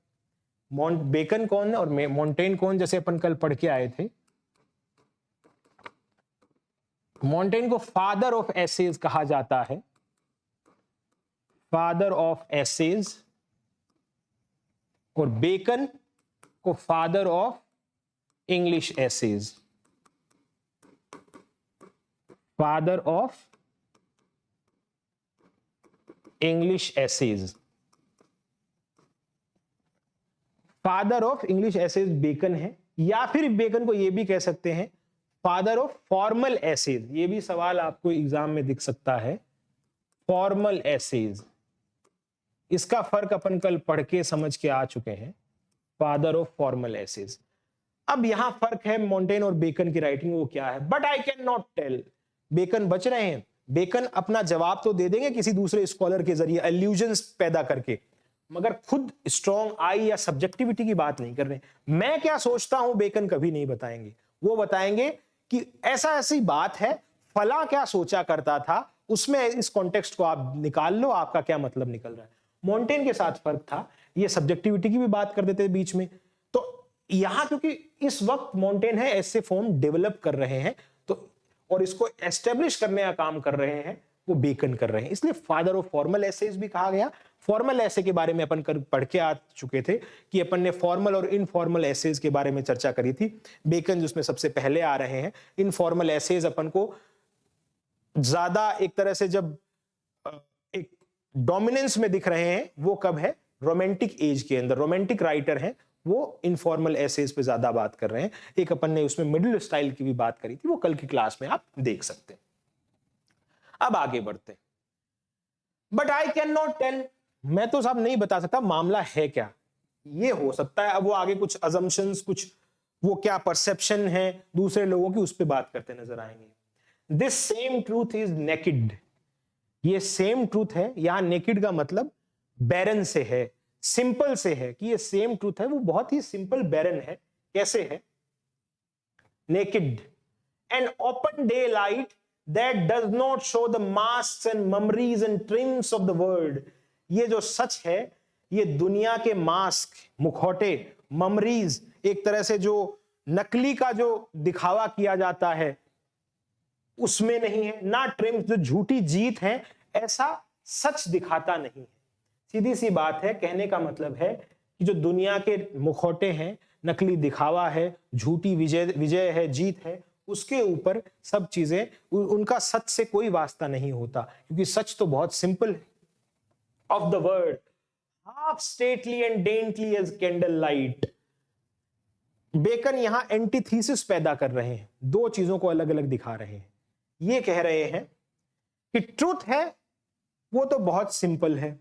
बेकन कौन और मॉन्टेन कौन, जैसे अपन कल पढ़ के आए थे। मॉन्टेन को फादर ऑफ एसेज कहा जाता है, फादर ऑफ एसेज, और बेकन को father of English essays, father of English essays. Father of English essays Bacon है, या फिर बेकन को यह भी कह सकते हैं फादर ऑफ फॉर्मल एसेज। ये भी सवाल आपको एग्जाम में दिख सकता है, फॉर्मल एसेज। इसका फर्क अपन कल पढ़ के समझ के आ चुके हैं, फादर ऑफ फॉर्मल एसेज। अब यहां फर्क है मॉन्टेन और बेकन की राइटिंग, वो क्या है। But I can not tell, Bacon बच रहे हैं। बेकन अपना जवाब तो दे देंगे किसी दूसरे स्कॉलर के जरिए, एल्यूजन्स पैदा करके, मगर खुद स्ट्रॉन्ग आई या सब्जेक्टिविटी की बात नहीं कर रहे। मैं क्या सोचता हूं बेकन कभी नहीं बताएंगे। वो बताएंगे कि ऐसा ऐसी बात है, फला क्या सोचा करता था, उसमें इस कॉन्टेक्स्ट को आप निकाल लो, आपका क्या मतलब निकल रहा है। मॉन्टेन के साथ फर्क था, ये सब्जेक्टिविटी की भी बात कर देते बीच में। तो यहां क्योंकि इस वक्त मॉन्टेन है ऐसे फॉर्म डेवलप कर रहे हैं, तो और इसको एस्टेब्लिश करने का काम कर रहे हैं, वो बेकन कर रहे हैं, इसलिए फादर ऑफ फॉर्मल एसेज भी कहा गया। फॉर्मल एसे के बारे में अपन पढ़ के आ चुके थे कि अपन ने फॉर्मल और इनफॉर्मल एसेज के बारे में चर्चा करी थी। बेकन जिसमें सबसे पहले आ रहे हैं। इनफॉर्मल एसेज अपन को ज्यादा एक तरह से जब एक डोमिनेंस में दिख रहे हैं, वो कब है, रोमांटिक एज के अंदर। रोमांटिक राइटर हैं वो इनफॉर्मल एसेज पे ज्यादा बात कर रहे हैं। एक अपन ने उसमें मिडिल स्टाइल की भी बात करी थी, वो कल की क्लास में आप देख सकते हैं। अब आगे बढ़ते हैं। But I can not tell, मैं तो साहब नहीं बता सकता मामला है क्या। ये हो सकता है, अब वो आगे कुछ अजम्पशंस, कुछ वो क्या परसेप्शन है दूसरे लोगों की, उस पर बात करते नजर आएंगे। This same truth is naked, ये सेम ट्रूथ है। यहां नेकेड का मतलब बैरन से है, सिंपल से है, कि ये सेम ट्रूथ है, वो बहुत ही सिंपल बैरन है। कैसे है, naked. An open daylight that does not show the masks and mummeries and trims of the world. ये जो सच है, ये दुनिया के मास्क, मुखौटे, ममरीज, एक तरह से जो नकली का जो दिखावा किया जाता है उसमें नहीं है, ना ट्रिम्स, जो झूठी जीत है, ऐसा सच दिखाता नहीं है। सीधी सी बात है, कहने का मतलब है कि जो दुनिया के मुखौटे हैं, नकली दिखावा है, झूठी विजय है, जीत है, उसके ऊपर सब चीजें, उनका सच से कोई वास्ता नहीं होता, क्योंकि सच तो बहुत सिंपल है। Of the word half stately and daintily as candle light. Bacon यहां एंटीथीसिस पैदा कर रहे हैं, दो चीजों को अलग अलग दिखा रहे हैं। ये कह रहे हैं कि ट्रुथ है वो तो बहुत सिंपल है,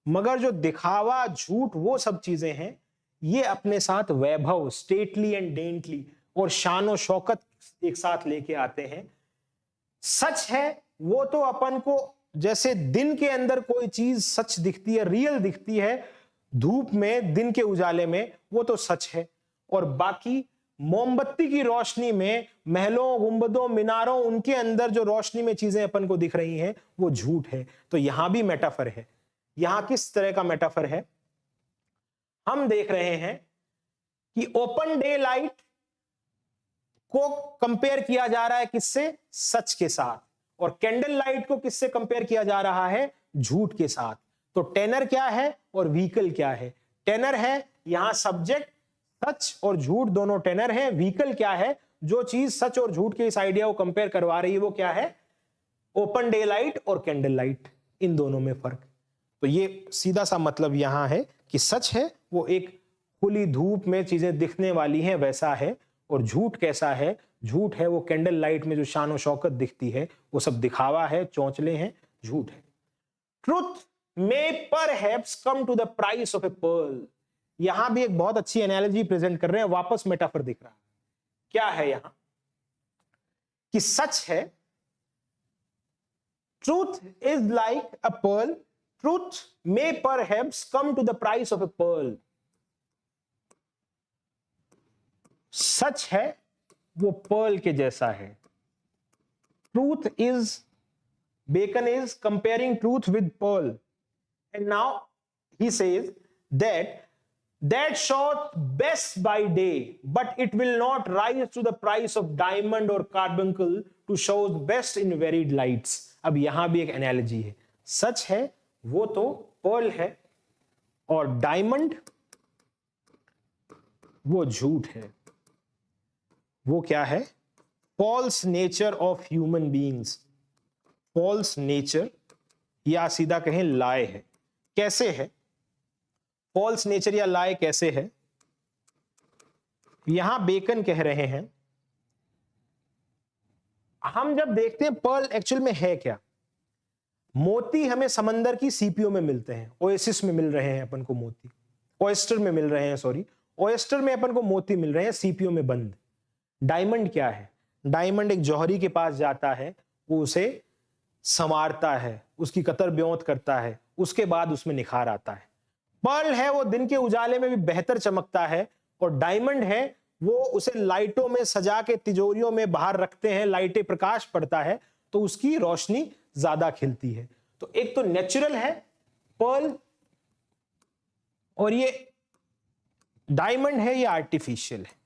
मगर जो दिखावा, झूठ, वो सब चीजें हैं, ये अपने साथ वैभव, स्टेटली एंड डेंटली, और शान और शौकत एक साथ लेके आते हैं। सच है वो तो अपन को जैसे दिन के अंदर कोई चीज सच दिखती है, रियल दिखती है, धूप में, दिन के उजाले में, वो तो सच है। और बाकी मोमबत्ती की रोशनी में, महलों, गुंबदों, मीनारों, उनके अंदर जो रोशनी में चीजें अपन को दिख रही हैं, वो झूठ है। तो यहां भी मेटाफर है। यहां किस तरह का मेटाफर है? हम देख रहे हैं कि ओपन डे लाइट को कंपेयर किया जा रहा है किससे? सच के साथ। और कैंडल लाइट को किससे कंपेयर किया जा रहा है? झूठ के साथ। तो टेनर क्या है और व्हीकल क्या है? टेनर है यहां सब्जेक्ट, सच और झूठ दोनों टेनर है। व्हीकल क्या है? जो चीज सच और झूठ के इस आइडिया को कंपेयर करवा रही है, वो क्या है? ओपन डे लाइट और कैंडल लाइट, इन दोनों में फर्क। तो ये सीधा सा मतलब यहां है कि सच है वो एक खुली धूप में चीजें दिखने वाली हैं, वैसा है। और झूठ कैसा है? झूठ है वो कैंडल लाइट में जो शान और शौकत दिखती है, वो सब दिखावा है, चौंचले हैं, झूठ है। Truth may perhaps come to the price of a pearl. यहां भी एक बहुत अच्छी एनालॉजी प्रेजेंट कर रहे हैं, वापस मेटाफर दिख रहा है। क्या है यहां? कि सच है, truth is like a pearl, truth may perhaps come to the price of a pearl. सच है वो पर्ल के जैसा है। Truth is, Bacon is comparing truth with pearl, and now he says that shot best by day, but it will not rise to the price of diamond or carbuncle to show best in varied lights. अब यहां भी एक analogy है। सच है वो तो Perl है, और डायमंड वो झूठ है। वो क्या है? False nature of human beings. False nature, या सीधा कहें लाए है। कैसे है फॉल्स नेचर या लाए? कैसे है? यहां बेकन कह रहे हैं, हम जब देखते हैं पर्ल एक्चुअल में है क्या? मोती हमें समंदर की सीपियों में मिलते हैं, ओएसिस में मिल रहे हैं अपन को मोती, ओएस्टर में मिल रहे हैं, सॉरी, ओएस्टर में अपन को मोती मिल रहे हैं सीपियों में बंद। डायमंड क्या है? डायमंड एक जौहरी के पास जाता है, वो उसे संवारता है, उसकी कतर ब्योंत करता है, उसके बाद उसमें निखार आता है। पर्ल है वो दिन के उजाले में भी बेहतर चमकता है, और डायमंड है वो उसे लाइटों में सजा के तिजोरियों में बाहर रखते हैं, लाइटें प्रकाश पड़ता है तो उसकी रोशनी ज्यादा खिलती है। तो एक तो नेचुरल है पर्ल, और ये डायमंड है, ये आर्टिफिशियल है।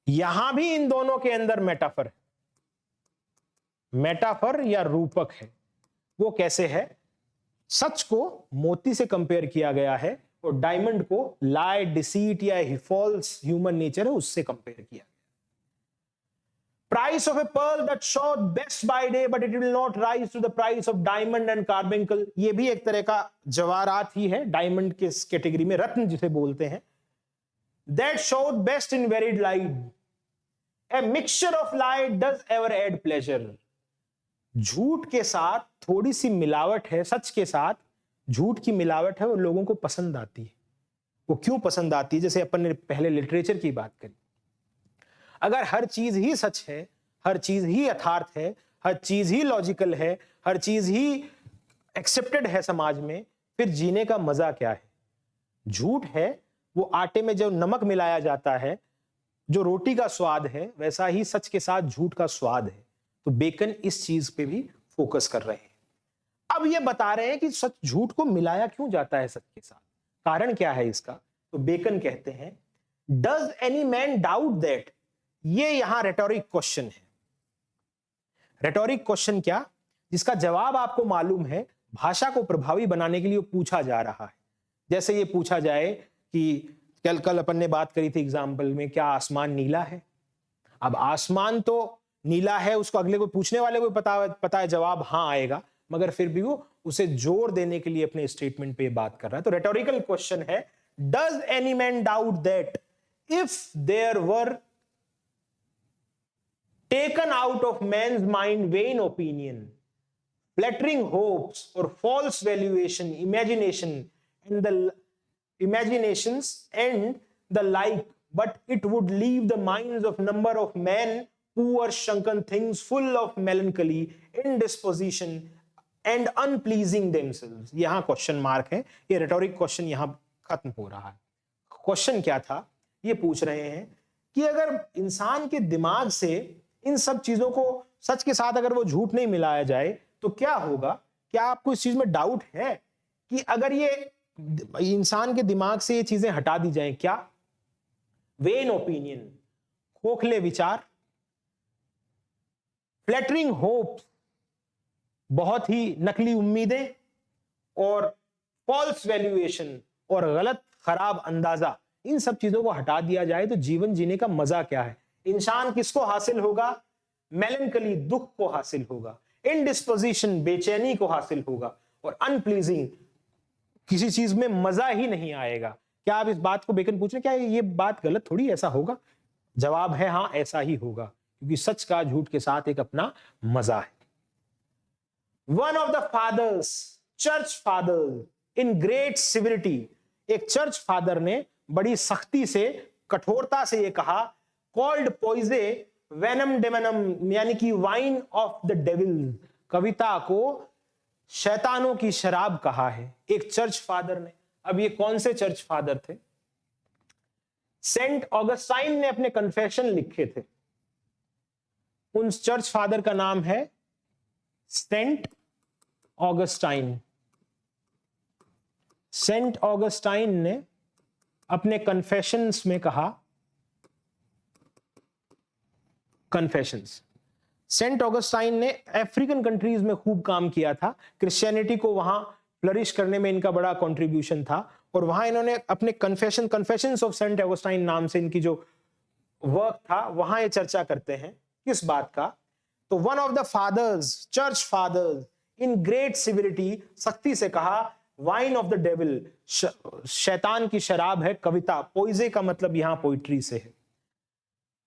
यहां भी इन दोनों के अंदर मेटाफर है, मेटाफर या रूपक है। वो कैसे है? सच को मोती से कंपेयर किया गया है, और डायमंड को लाई, डिसीट या फॉल्स ह्यूमन नेचर है उससे कंपेयर किया गया। Price of a pearl that show best by day but it will not rise to the price of diamond and carbuncle. ये भी एक तरह का जवाहरात ही है, डायमंड के कैटेगरी में, रत्न जिसे बोलते हैं। That show best in varied light, a mixture of light does ever add pleasure. झूठ के साथ थोड़ी सी मिलावट है, सच के साथ झूठ की मिलावट है, वो लोगों को पसंद आती है। वो क्यों पसंद आती है? जैसे अपन ने पहले लिटरेचर की बात करी, अगर हर चीज ही सच है, हर चीज ही यथार्थ है, हर चीज ही लॉजिकल है, हर चीज ही एक्सेप्टेड है समाज में, फिर जीने का मजा क्या है? झूठ है वो आटे में जो नमक मिलाया जाता है, जो रोटी का स्वाद है, वैसा ही सच के साथ झूठ का स्वाद है। तो बेकन इस चीज पे भी फोकस कर रहे हैं। अब ये बता रहे हैं कि सच झूठ को मिलाया क्यों जाता है सच के साथ, कारण क्या है इसका। तो बेकन कहते हैं, does any man doubt that, ये यहां रेटोरिक क्वेश्चन है। रेटोरिक क्वेश्चन क्या, जिसका जवाब आपको मालूम है, भाषा को प्रभावी बनाने के लिए पूछा जा रहा है। जैसे ये पूछा जाए कि कल अपन ने बात करी थी एग्जाम्पल में, क्या आसमान नीला है। अब आसमान तो नीला है, उसको अगले को पूछने वाले को पता है जवाब हाँ आएगा, मगर फिर भी वो उसे जोर देने के लिए अपने स्टेटमेंट पे बात कर रहा है। तो रेटोरिकल क्वेश्चन है, does any man doubt that if there were taken out of man's mind vain opinion, flattering hopes or false valuation, imaginations and the like, but it would leave the minds of number of men poor shrunken things full of melancholy, indisposition and unpleasing themselves। यहां question mark है, ये rhetoric question यहां खत्म हो रहा है। Question क्या था, ये पूछ रहे हैं कि अगर इंसान के दिमाग से इन सब चीजों को सच के साथ अगर वो झूठ नहीं मिलाया जाए तो क्या होगा। क्या आपको इस चीज में डाउट है कि अगर ये इंसान के दिमाग से ये चीजें हटा दी जाएं, क्या वेन ओपिनियन, खोखले विचार, फ्लैटरिंग होप्स, बहुत ही नकली उम्मीदें, और फॉल्स वैल्यूएशन और गलत खराब अंदाजा, इन सब चीजों को हटा दिया जाए तो जीवन जीने का मजा क्या है। इंसान किसको हासिल होगा, मेलनकली, दुख को हासिल होगा, इनडिस्पोजिशन, बेचैनी को हासिल होगा, और अनप्लीजिंग, किसी चीज में मजा ही नहीं आएगा। क्या आप इस बात को बेकन पूछ रहे हैं, क्या ये बात गलत थोड़ी, ऐसा होगा। जवाब है हाँ, ऐसा ही होगा, क्योंकि सच का झूठ के साथ एक अपना मजा है। One of the fathers, church father in great severity, एक चर्च फादर ने बड़ी सख्ती से, कठोरता से ये कहा, कॉल्ड पोइजे वेनम डेमनम, यानी कि वाइन ऑफ द डेविल, कविता को शैतानों की शराब कहा है, एक चर्च फादर ने। अब ये कौन से चर्च फादर थे? सेंट ऑगस्टाइन ने अपने कन्फेशन लिखे थे। उन चर्च फादर का नाम है सेंट ऑगस्टाइन। सेंट ऑगस्टाइन ने अपने कन्फेशंस में कहा, कन्फेशंस, सेंट ऑगस्टाइन ने अफ्रीकन कंट्रीज में खूब काम किया था, क्रिश्चियनिटी को वहां फ्लरिश करने में इनका बड़ा कंट्रीब्यूशन था, और वहां इन्होंने अपने कन्फेशंस ऑफ सेंट ऑगस्टाइन नाम से इनकी जो वर्क था, वहां ये चर्चा करते हैं किस बात का। तो one of the fathers, church fathers in great severity, सख्ती से कहा, वाइन ऑफ द डेविल, शैतान की शराब है कविता। पोइजे का मतलब यहां पोइट्री से है।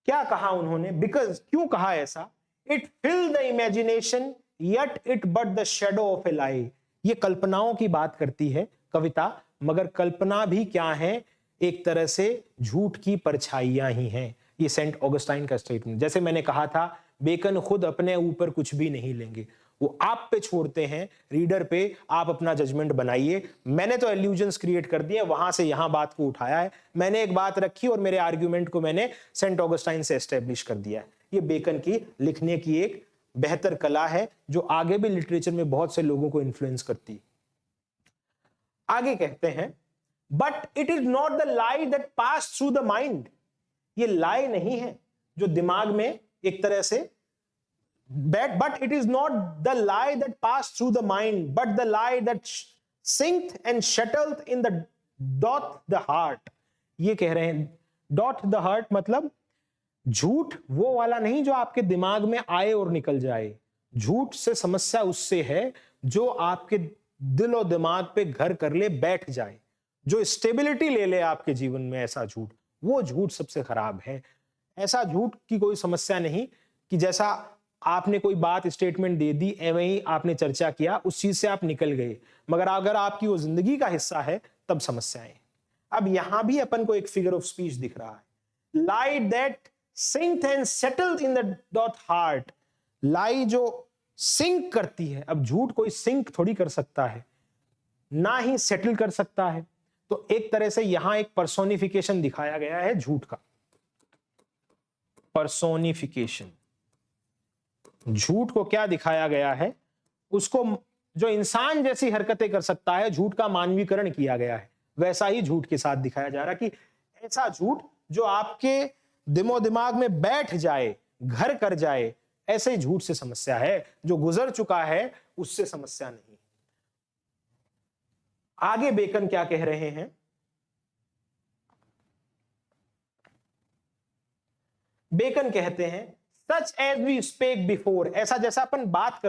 क्या कहा उन्होंने, बिकॉज, क्यों कहा ऐसा, it fill the imagination yet it but the shadow of a lie. ये कल्पनाओं की बात करती है कविता, मगर कल्पना भी क्या है, एक तरह से झूठ की परछाइयां ही हैं। ये सेंट ऑगस्टाइन का स्टेटमेंट। जैसे मैंने कहा था, बेकन खुद अपने ऊपर कुछ भी नहीं लेंगे, वो आप पे छोड़ते हैं, रीडर पे, आप अपना जजमेंट बनाइए। मैंने तो एल्यूजन्स क्रिएट कर दिए, वहां से यहां बात को उठाया है, मैंने एक बात रखी और मेरे आर्ग्यूमेंट को मैंने सेंट ऑगस्टाइन से एस्टेब्लिश कर दिया है। ये बेकन की लिखने की एक बेहतर कला है, जो आगे भी लिटरेचर में बहुत से लोगों को इन्फ्लुएंस करती है। आगे कहते हैं, but it is not the lie that pass through the mind. ये लाई नहीं है जो दिमाग में एक तरह से, but it is not the lie that passed through the mind, but the lie that sinked and settled in the doth the heart। ये कह रहे हैं doth the heart मतलब झूठ वो वाला नहीं जो आपके दिमाग में आए और निकल जाए। झूठ से समस्या उससे है जो आपके दिल और दिमाग पे घर कर ले, बैठ जाए, जो स्टेबिलिटी ले ले आपके जीवन में। ऐसा झूठ, वो झूठ सबसे खराब है। ऐसा झूठ की कोई समस्या नहीं कि जैसा आपने कोई बात स्टेटमेंट दे दी, एवं ही आपने चर्चा किया, उस चीज से आप निकल गए, मगर अगर आपकी वो जिंदगी का हिस्सा है तब समस्याएं। अब यहां भी अपन को एक फिगर ऑफ स्पीच दिख रहा है, lie that sink and settled in the dot heart. Lie जो सिंक करती है। अब झूठ कोई सिंक थोड़ी कर सकता है, ना ही सेटल कर सकता है। तो एक तरह से यहां एक पर्सोनिफिकेशन दिखाया गया है झूठ का। पर्सोनिफिकेशन, झूठ को क्या दिखाया गया है, उसको जो इंसान जैसी हरकतें कर सकता है झूठ का मानवीकरण किया गया है, वैसा ही झूठ के साथ दिखाया जा रहा कि ऐसा झूठ जो आपके दिमाग में बैठ जाए, घर कर जाए, ऐसे ही झूठ से समस्या है। जो गुजर चुका है उससे समस्या नहीं। आगे बेकन क्या कह रहे हैं, बेकन कहते हैं such as we spake before, ऐसा जैसा अपन बात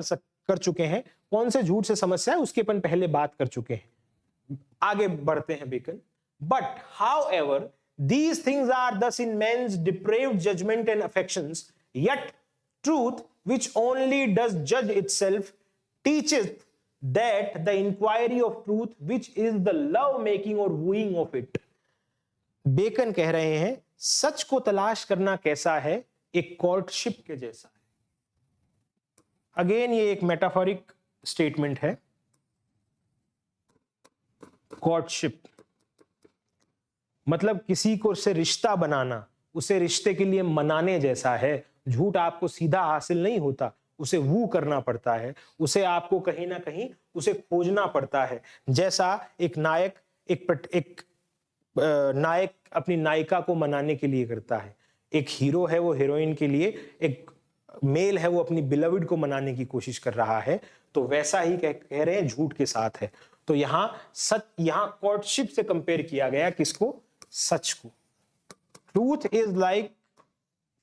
कर चुके हैं, कौन से झूठ से समस्या है उसकी अपन पहले बात कर चुके हैं। आगे बढ़ते हैं Bacon, but however these things are thus in men's depraved judgment and affections, yet truth, which only does judge itself, teacheth that the inquiry of truth, which is the love making or wooing of it. Bacon कह रहे हैं सच को तलाश करना कैसा है, एक courtship के जैसा है। अगेन ये एक मेटाफोरिक स्टेटमेंट है। कोर्टशिप मतलब किसी को से रिश्ता बनाना, उसे रिश्ते के लिए मनाने जैसा है। झूठ आपको सीधा हासिल नहीं होता, उसे वू करना पड़ता है, उसे आपको कहीं ना कहीं उसे खोजना पड़ता है। जैसा एक नायक एक नायक अपनी नायिका को मनाने के लिए करता है, एक हीरो है वो हीरोइन के लिए, एक मेल है वो अपनी बिलवड को मनाने की कोशिश कर रहा है, तो वैसा ही कह रहे हैं झूठ के साथ है। तो यहां सच, यहां कोर्टशिप से कंपेयर किया गया किसको, सच को। Truth is like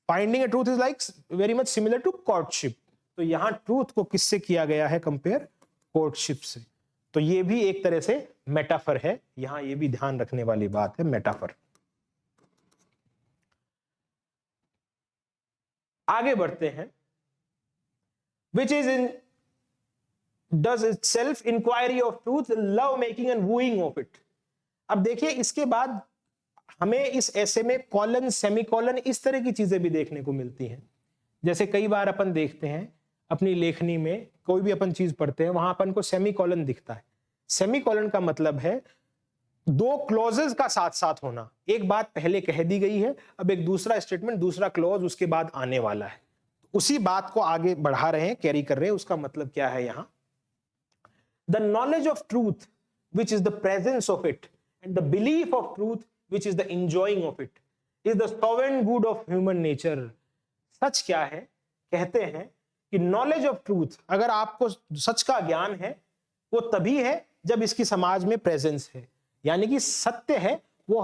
finding a truth is like very much similar to courtship. तो यहां ट्रूथ को किससे किया गया है कंपेयर, कोर्टशिप से। तो ये भी एक तरह से मेटाफर है, यहां ये भी ध्यान रखने वाली बात है, मेटाफर। आगे बढ़ते हैं, which is in does itself inquiry of truth, love making and wooing of it। अब देखिए इसके बाद हमें इस ऐसे में कॉलन, सेमीकॉलन, इस तरह की चीजें भी देखने को मिलती हैं। जैसे कई बार अपन देखते हैं अपनी लेखनी में, कोई भी अपन चीज पढ़ते हैं वहां अपन को सेमीकॉलन दिखता है। सेमीकॉलन का मतलब है दो क्लॉजेस का साथ साथ होना, एक बात पहले कह दी गई है, अब एक दूसरा स्टेटमेंट, दूसरा क्लॉज उसके बाद आने वाला है, उसी बात को आगे बढ़ा रहे हैं, कैरी कर रहे हैं। उसका मतलब क्या है यहां, the knowledge of truth which is the presence of it and the belief of truth which is the enjoying of it is the sovereign good of human nature. सच क्या है, कहते हैं कि नॉलेज ऑफ ट्रूथ, अगर आपको सच का ज्ञान है वो तभी है जब इसकी समाज में प्रेजेंस है, यानी कि सत्य है वो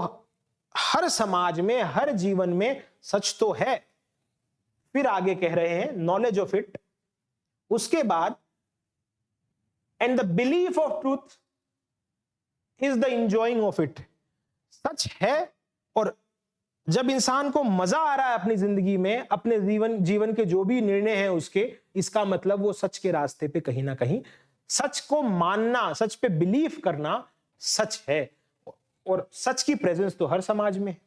हर समाज में, हर जीवन में सच तो है। फिर आगे कह रहे हैं नॉलेज ऑफ इट, उसके बाद and the belief of truth is the enjoying of it. सच है और जब इंसान को मजा आ रहा है अपनी जिंदगी में, अपने जीवन के जो भी निर्णय हैं उसके, इसका मतलब वो सच के रास्ते पे कहीं ना कहीं, सच को मानना, सच पे बिलीव करना सच है, और सच की प्रेजेंस तो हर समाज में है।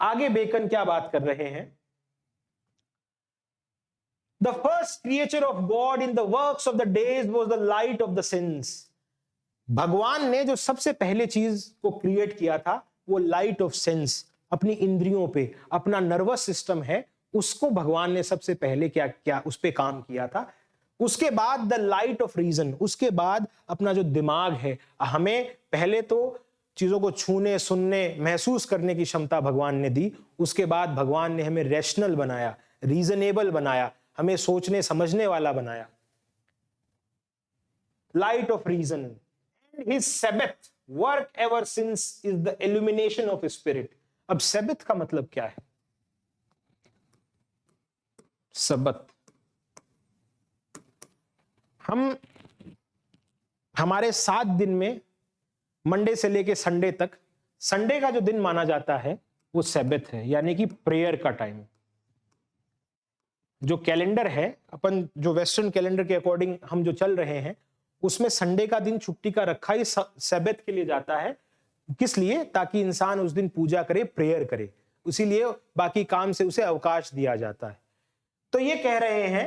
आगे बेकन क्या बात कर रहे हैं, the first creature of God in the works of the days was the light of the sense. भगवान ने जो सबसे पहले चीज को क्रिएट किया था वो लाइट ऑफ सेंस, अपनी इंद्रियों पे, अपना नर्वस सिस्टम है उसको भगवान ने सबसे पहले क्या उस पे काम किया था। उसके बाद द लाइट ऑफ रीजन, उसके बाद अपना जो दिमाग है, हमें पहले तो चीजों को छूने, सुनने, महसूस करने की क्षमता भगवान ने दी, उसके बाद भगवान ने हमें रैशनल बनाया, रीजनेबल बनाया, हमें सोचने समझने वाला बनाया। Light of reason and his Sabbath work ever since is the illumination of spirit. अब सैबथ का मतलब क्या है, सबत, हमारे 7 दिन में मंडे से लेके संडे तक, संडे का जो दिन माना जाता है वो सैबथ है, यानी कि प्रेयर का टाइम। जो कैलेंडर है अपन, जो वेस्टर्न कैलेंडर के अकॉर्डिंग हम जो चल रहे हैं, उसमें संडे का दिन छुट्टी का रखा ही सैबथ के लिए जाता है। किस लिए, ताकि इंसान उस दिन पूजा करे, प्रेयर करे, इसीलिए बाकी काम से उसे अवकाश दिया जाता है। तो ये कह रहे हैं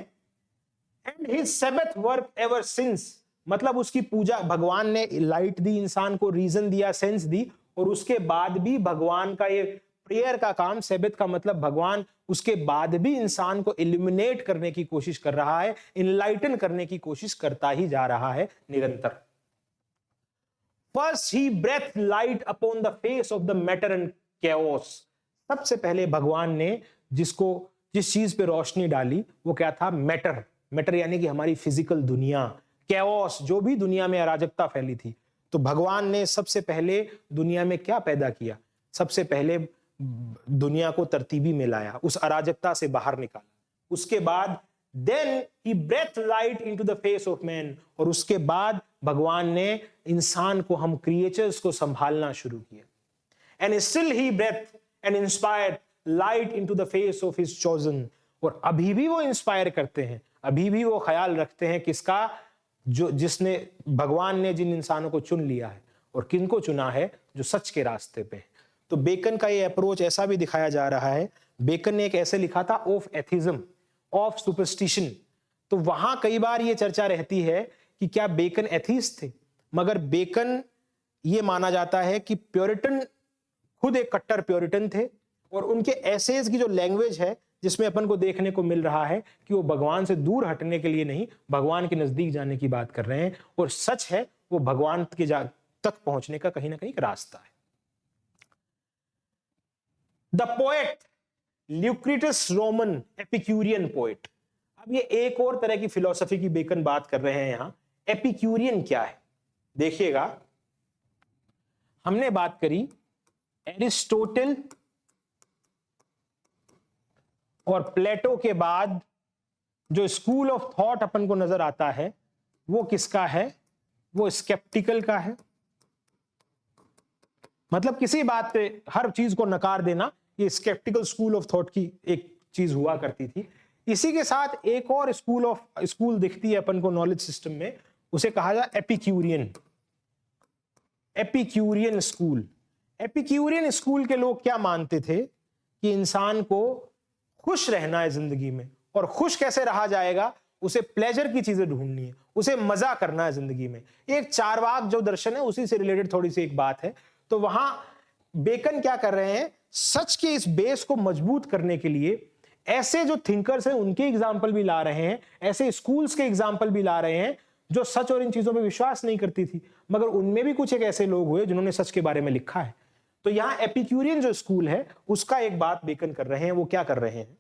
and his Sabbath work ever since, मतलब उसकी पूजा, भगवान ने लाइट दी इंसान को, रीजन दिया, सेंस दी, और उसके बाद भी भगवान का ये प्रेयर का काम, सेबत का मतलब भगवान उसके बाद भी इंसान को इल्यूमिनेट करने की कोशिश कर रहा है, इनलाइटन करने की कोशिश करता ही जा रहा है निरंतर। First he breath light upon the face of the matter and chaos. सबसे पहले भगवान ने जिस चीज पे रोशनी डाली वो क्या था? मैटर। मैटर यानी कि हमारी फिजिकल दुनिया। कैओस, जो भी दुनिया में अराजकता फैली थी, तो भगवान ने सबसे पहले दुनिया में क्या पैदा किया? सबसे पहले दुनिया को तरतीबी में लाया, उस अराजकता से बाहर निकाला। उसके बाद then he breath light into the face of man, और उसके बाद भगवान ने इंसान को, हम क्रिएचर्स को संभालना शुरू किया। And still he breath and inspired light into the face of his chosen, और अभी भी वो इंस्पायर करते हैं, अभी भी वो ख्याल रखते हैं किसका? जिसने, भगवान ने जिन इंसानों को चुन लिया है। और किनको चुना है? जो सच के रास्ते पे। तो बेकन का ये अप्रोच ऐसा भी दिखाया जा रहा है। बेकन ने एक ऐसे लिखा था, ऑफ एथिज्म, ऑफ सुपरस्टिशन। तो वहां कई बार ये चर्चा रहती है कि क्या बेकन एथीस्ट थे, मगर बेकन, ये माना जाता है कि प्योरिटन, खुद एक कट्टर प्योरिटन थे, और उनके एसेज की जो लैंग्वेज है, जिसमें अपन को देखने को मिल रहा है कि वो भगवान से दूर हटने के लिए नहीं, भगवान के नजदीक जाने की बात कर रहे हैं। और सच है, वो भगवान के तक पहुंचने का कहीं ना कहीं एक रास्ता है। The poet Lucretius Roman, Epicurean poet. अब ये एक और तरह की फिलॉसफी की बेकन बात कर रहे हैं यहां। एपिक्यूरियन क्या है? देखिएगा, हमने बात करी एरिस्टोटल और प्लेटो के बाद जो स्कूल ऑफ थॉट अपन को नजर आता है वो किसका है? वो स्केप्टिकल का है। मतलब किसी बात पे हर चीज को नकार देना, ये स्केप्टिकल स्कूल ऑफ थॉट की एक चीज हुआ करती थी। इसी के साथ एक और स्कूल दिखती है अपन को नॉलेज सिस्टम में, उसे कहा जाए Epicurean. Epicurean school. Epicurean school के लोग क्या मानते थे कि इंसान को खुश रहना है जिंदगी में, और खुश कैसे रहा जाएगा? उसे प्लेजर की चीजें ढूंढनी है, उसे मजा करना है जिंदगी में। एक चारवाक जो दर्शन है उसी से रिलेटेड थोड़ी सी एक बात है। तो वहां बेकन क्या कर रहे हैं? सच के इस बेस को मजबूत करने के लिए ऐसे जो थिंकर्स हैं उनके एग्जाम्पल भी ला रहे हैं, ऐसे स्कूल्स के एग्जाम्पल भी ला रहे हैं जो सच और इन चीजों पे विश्वास नहीं करती थी, मगर उनमें भी कुछ एक ऐसे लोग हुए जिन्होंने सच के बारे में लिखा है। तो यहां एपिक्यूरियन जो स्कूल है उसका एक बात बेकन कर रहे हैं। वो क्या कर रहे हैं?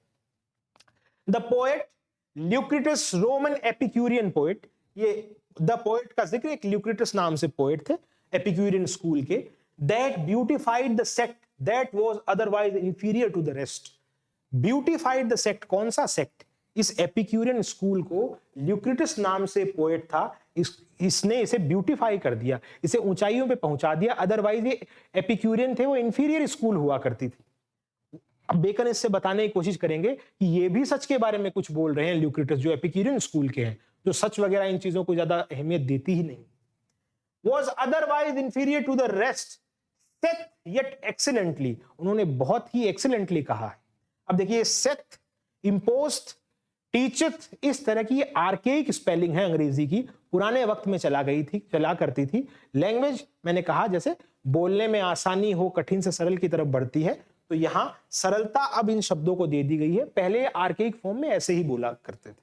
The poet Lucretius, Roman Epicurean poet. ये द पोएट का जिक्र एक ल्यूक्रिटस नाम से पोएट थे एपिक्यूरियन स्कूल के, that beautified the sect that was otherwise inferior to the rest. Beautified the sect, कौन सा सेक्ट? इस एपिक्यूरियन स्कूल को ल्यूक्रिटस नाम से पोएट था, इसने इसे ब्यूटिफाई कर दिया, इसे ऊंचाइयों पे पहुंचा दिया। अदरवाइज ये एपिक्यूरियन थे, वो इंफीरियर स्कूल हुआ करती थी। अब बेकन इससे बताने की कोशिश करेंगे कि ये भी सच के बारे में कुछ बोल रहे हैं ल्यूक्रिटस, जो एपिक्यूरियन स्कूल के हैं, जो सच वगैरह इन चीजों को ज्यादा अहमियत देती ही नहीं। Was otherwise inferior to the rest, saith yet excellently, उन्होंने बहुत ही एक्सीलेंटली कहा है। अब देखिए, सेथ, इम्पोस्ट, टीचथ, इस तरह की आर्केइक स्पेलिंग है अंग्रेजी की, पुराने वक्त में चला करती थी। लैंग्वेज मैंने कहा जैसे बोलने में आसानी हो, कठिन से सरल की तरफ बढ़ती है, तो यहां सरलता अब इन शब्दों को दे दी गई है। पहले आर्केइक फॉर्म में ऐसे ही बोला करते थे।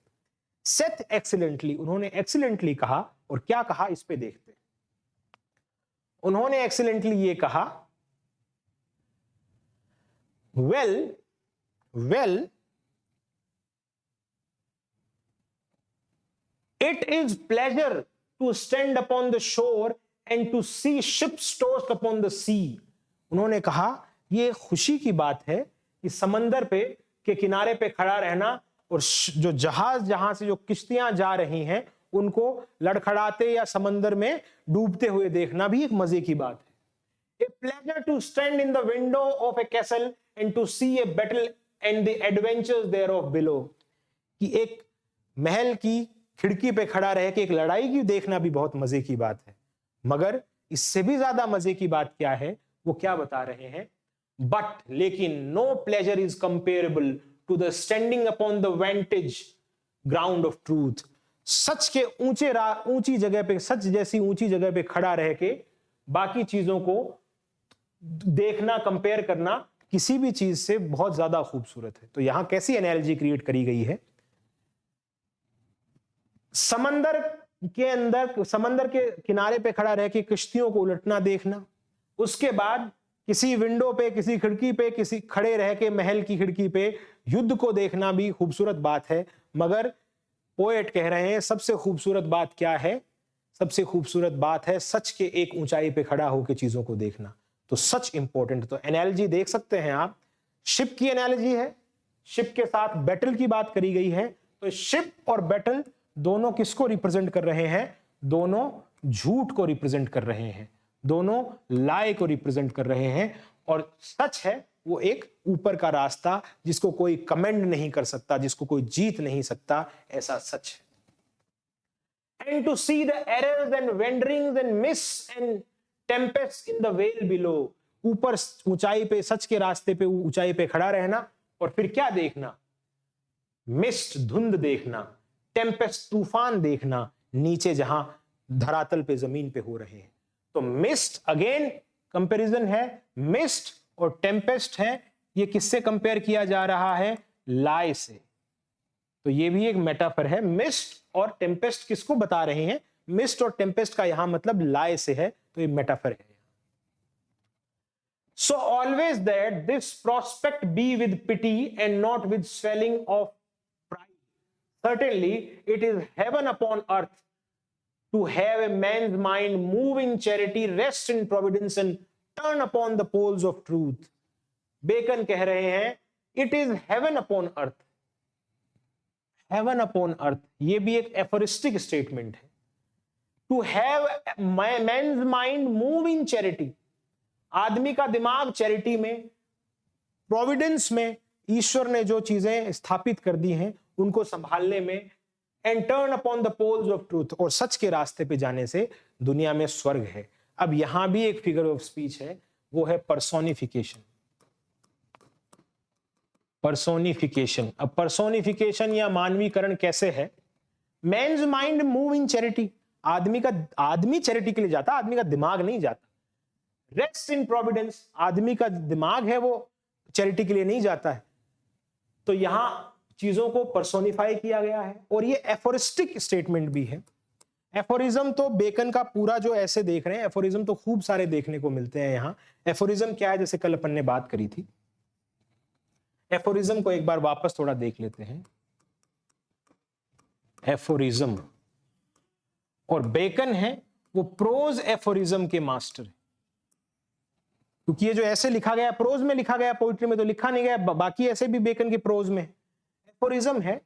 सेथ एक्सीलेंटली, उन्होंने एक्सीलेंटली कहा। और क्या कहा, इस पे देखते हैं। उन्होंने एक्सीलेंटली ये कहा, well it is pleasure to stand upon the shore and to see ships tossed upon the sea. उन्होंने कहा ये खुशी की बात है कि समंदर के किनारे पे खड़ा रहना, और जो जहां से जो किश्तियां जा रही हैं उनको लड़खड़ाते या समंदर में डूबते हुए देखना भी एक मजे की बात है। A pleasure to stand in the window of a castle and to see a battle and the adventures thereof below. कि एक महल की खिड़की पे खड़ा रह के एक लड़ाई की देखना भी बहुत मजे की बात है, मगर इससे भी ज्यादा मजे की बात क्या है, वो क्या बता रहे हैं? बट लेकिन no pleasure is comparable to the standing upon the vantage ground of truth. सच के ऊंची जगह पे, सच जैसी ऊंची जगह पे खड़ा रह के बाकी चीजों को देखना, कंपेयर करना किसी भी चीज से बहुत ज्यादा खूबसूरत है। तो यहां कैसी एनालॉजी क्रिएट करी गई है? समंदर के अंदर, समंदर के किनारे पे खड़ा रह के किश्तियों को उलटना देखना, उसके बाद किसी विंडो पे, किसी खिड़की पे, किसी खड़े रह के महल की खिड़की पे युद्ध को देखना भी खूबसूरत बात है। मगर पोएट कह रहे हैं सबसे खूबसूरत बात क्या है? सबसे खूबसूरत बात है सच के एक ऊंचाई पे खड़ा होकर चीजों को देखना। तो सच इंपॉर्टेंट। तो एनालॉजी देख सकते हैं आप, शिप की एनालॉजी है, शिप के साथ बैटल की बात करी गई है। तो शिप और बैटल दोनों किसको रिप्रेजेंट कर रहे हैं? दोनों झूठ को रिप्रेजेंट कर रहे हैं, दोनों लाई को रिप्रेजेंट कर रहे हैं। और सच है वो एक ऊपर का रास्ता जिसको कोई कमेंड नहीं कर सकता, जिसको कोई जीत नहीं सकता, ऐसा सच है। And to see the errors and wanderings and mists and tempests in the vale below, ऊपर ऊंचाई पे, सच के रास्ते पे ऊंचाई पे खड़ा रहना और फिर क्या देखना? मिस्ट, धुंध देखना, टेम्पेस्ट, तूफान देखना, नीचे जहां धरातल पे, जमीन पे हो रहे हैं। तो मिस्ट अगेन कंपैरिजन है, मिस्ट और टेम्पेस्ट है। ये किससे कंपेयर किया जा रहा है? लाई से। तो ये भी एक मेटाफर है। मिस्ट और टेम्पेस्ट किसको बता रहे हैं? मिस्ट और टेम्पेस्ट का यहां मतलब लाई से है, तो ये मेटाफर है। So always that this prospect be with pity and not with swelling of pride. Certainly it is heaven upon earth to have a man's mind move in charity, rest in providence and turn upon the poles of truth. Bacon कह रहे हैं it is heaven upon earth. Heaven upon earth, ये भी एक aphoristic statement है। To have man's mind move in charity, आदमी का दिमाग चैरिटी में, प्रोविडेंस में, ईश्वर ने जो चीजें स्थापित कर दी हैं उनको संभालने में, and turn upon the poles of truth, और सच के रास्ते पे जाने से दुनिया में स्वर्ग है। अब यहां भी एक फिगर ऑफ स्पीच है, वो है पर्सोनिफिकेशन। पर्सोनिफिकेशन, अब पर्सोनिफिकेशन या मानवीकरण कैसे है? Man's mind move in charity, आदमी चैरिटी के लिए जाता, आदमी का दिमाग नहीं जाता। रेस्ट इन प्रोविडेंस, आदमी का दिमाग है वो चैरिटी के लिए नहीं जाता है। तो यहां चीजों को पर्सोनिफाई किया गया है, और ये एफोरिस्टिक स्टेटमेंट भी है। एफोरिज्म तो बेकन का पूरा जो ऐसे देख रहे हैं, एफोरिज्म तो खूब सारे देखने को मिलते हैं यहां। एफोरिज्म क्या है? जैसे कल अपन ने बात करी थी, एफोरिज्म को एक बार वापस थोड़ा देख लेते हैं। एफोरिज्म और बेकन है वो प्रोज एफोरिज्म के मास्टर है, क्योंकि ये जो ऐसे लिखा गया, प्रोज में लिखा गया, पोइट्री में तो लिखा नहीं गया, बाकी ऐसे भी बेकन के प्रोज में। एफोरिज्म है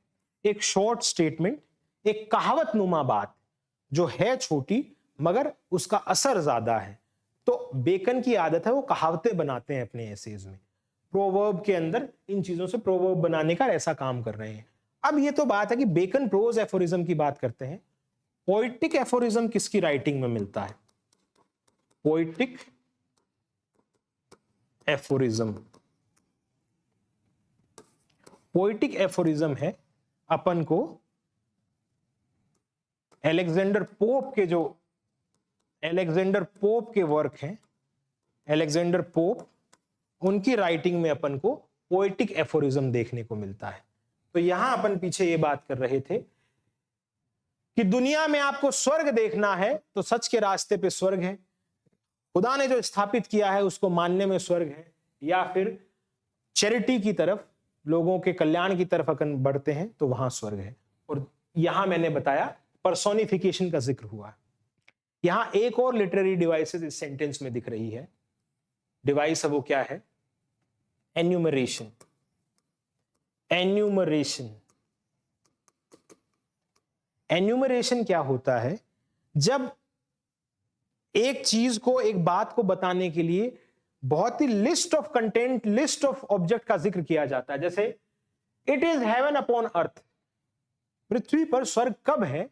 एक शॉर्ट स्टेटमेंट, एक कहावत नुमा बात जो है छोटी मगर उसका असर ज्यादा है। तो बेकन की आदत है वो कहावतें बनाते हैं अपने एसेज में, प्रोवर्ब के अंदर इन चीजों से प्रोवर्ब बनाने का ऐसा काम कर रहे हैं। अब ये तो बात है कि बेकन प्रोज एफोरिज्म की बात करते हैं। पोइटिक एफोरिज्म किसकी राइटिंग में मिलता है? पोइटिक एफोरिज्म, पोइटिक एफोरिज्म है अपन को अलेक्जेंडर पोप के वर्क हैं, अलेक्जेंडर पोप, उनकी राइटिंग में अपन को पोएटिक एफोरिज्म देखने को मिलता है। तो यहां अपन पीछे ये बात कर रहे थे कि दुनिया में आपको स्वर्ग देखना है तो सच के रास्ते पे स्वर्ग है, खुदा ने जो स्थापित किया है उसको मानने में स्वर्ग है, या फिर चैरिटी की तरफ, लोगों के कल्याण की तरफ अपन बढ़ते हैं तो वहां स्वर्ग है। और यहां मैंने बताया पर्सोनिफिकेशन का जिक्र हुआ। यहां एक और लिटरेरी डिवाइसेस इस सेंटेंस में दिख रही है। डिवाइस है वो क्या है? एन्यूमरेशन। एन्यूमरेशन, एन्यूमरेशन क्या होता है? जब एक चीज को, एक बात को बताने के लिए बहुत ही list of content, list of object का जिक्र किया जाता है। जैसे it is heaven upon earth, पृथ्वी पर स्वर्ग कब है?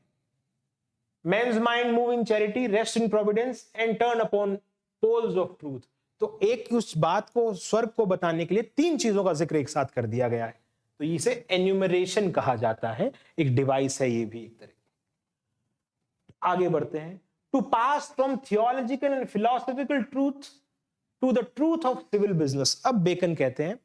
Men's mind move in charity, rest in providence and turn upon poles of truth. तो एक उस बात को, स्वर्ग को बताने के लिए तीन चीजों का जिक्र एक साथ कर दिया गया है, तो इसे एन्यूमरेशन कहा जाता है। एक डिवाइस है ये भी एक तरह। आगे बढ़ते हैं। To pass from theological and philosophical truth to the truth of civil business. अब बेकन कहते हैं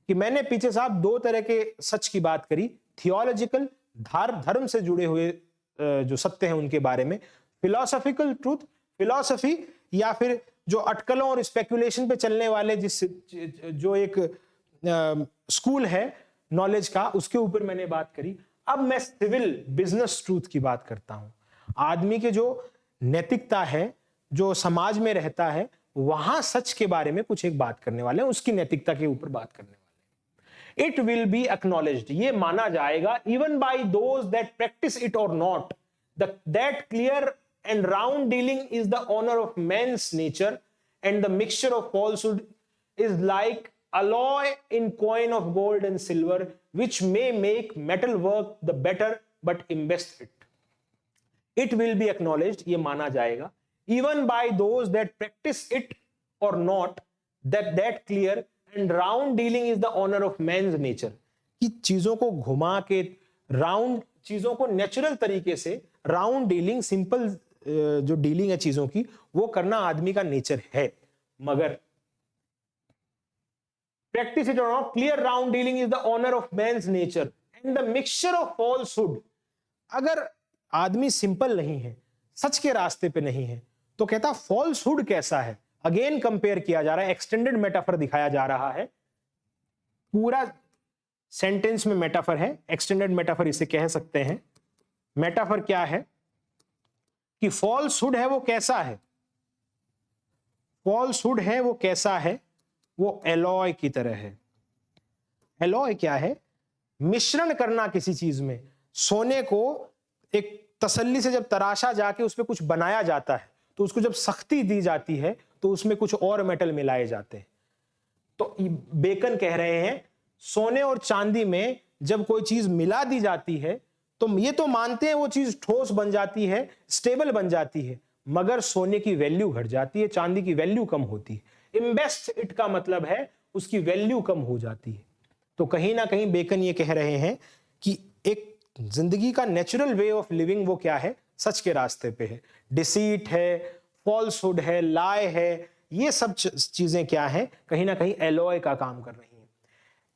कि मैंने पीछे साहब दो तरह के सच की बात करी, थियोलॉजिकल धर्म से जुड़े हुए जो सत्य हैं उनके बारे में, फिलोसॉफिकल ट्रूथ, फिलोसफी या फिर जो अटकलों और स्पेकुलेशन पे चलने वाले जिस जो एक स्कूल है नॉलेज का, उसके ऊपर मैंने बात करी। अब मैं सिविल बिजनेस ट्रूथ की बात करता हूं। आदमी के जो नैतिकता है, जो समाज में रहता है, वहां सच के बारे में कुछ एक बात करने वाले हैं, उसकी नैतिकता के ऊपर बात करने वाले हैं। इट विल बी एक्नॉलेज्ड, ये माना जाएगा, even by those that practise it और not, that clear and round dealing is the honor of man's nature and the mixture of falsehood is like alloy in coin of gold and silver which may make metal work the better but invest it will be acknowledged, ये माना जाएगा, even by those that practice it or not, that clear and round dealing is the honor of man's nature, कि चीजों को घुमा के round, चीजों को नेचुरल तरीके से राउंड डीलिंग, सिंपल जो डीलिंग है चीजों की, वो करना आदमी का नेचर है। मगर प्रैक्टिस इट और not, clear round dealing is the honour of man's nature and the mixture of falsehood. अगर आदमी सिंपल नहीं है, सच के रास्ते पे नहीं है, तो कहता फॉल्सहुड कैसा है। अगेन कंपेयर किया जा रहा है, एक्सटेंडेड मेटाफर दिखाया जा रहा है, पूरा सेंटेंस में मेटाफर है, एक्सटेंडेड मेटाफर इसे कह सकते हैं। मेटाफर क्या है कि फॉल्सहुड है वो कैसा है, फॉल्सहुड है वो कैसा है, वो एलॉय की तरह है। एलॉय क्या है, मिश्रण करना किसी चीज में। सोने को एक तसल्ली से जब तराशा जाके उस पर कुछ बनाया जाता है, तो उसको जब सख्ती दी जाती है तो उसमें कुछ और मेटल मिलाए जाते हैं। तो बेकन कह रहे हैं सोने और चांदी में जब कोई चीज मिला दी जाती है तो ये तो मानते हैं वो चीज ठोस बन जाती है, स्टेबल बन जाती है, मगर सोने की वैल्यू घट जाती है, चांदी की वैल्यू कम होती है। इन्वेस्ट इट का मतलब है उसकी वैल्यू कम हो जाती है। तो कहीं ना कहीं बेकन ये कह रहे हैं कि एक जिंदगी का नेचुरल वे ऑफ लिविंग वो क्या है, सच के रास्ते पे है। डिसीट है, फॉल्सहुड है, लाय है, ये सब चीजें क्या है, कहीं ना कहीं एलॉय का काम कर रही हैं।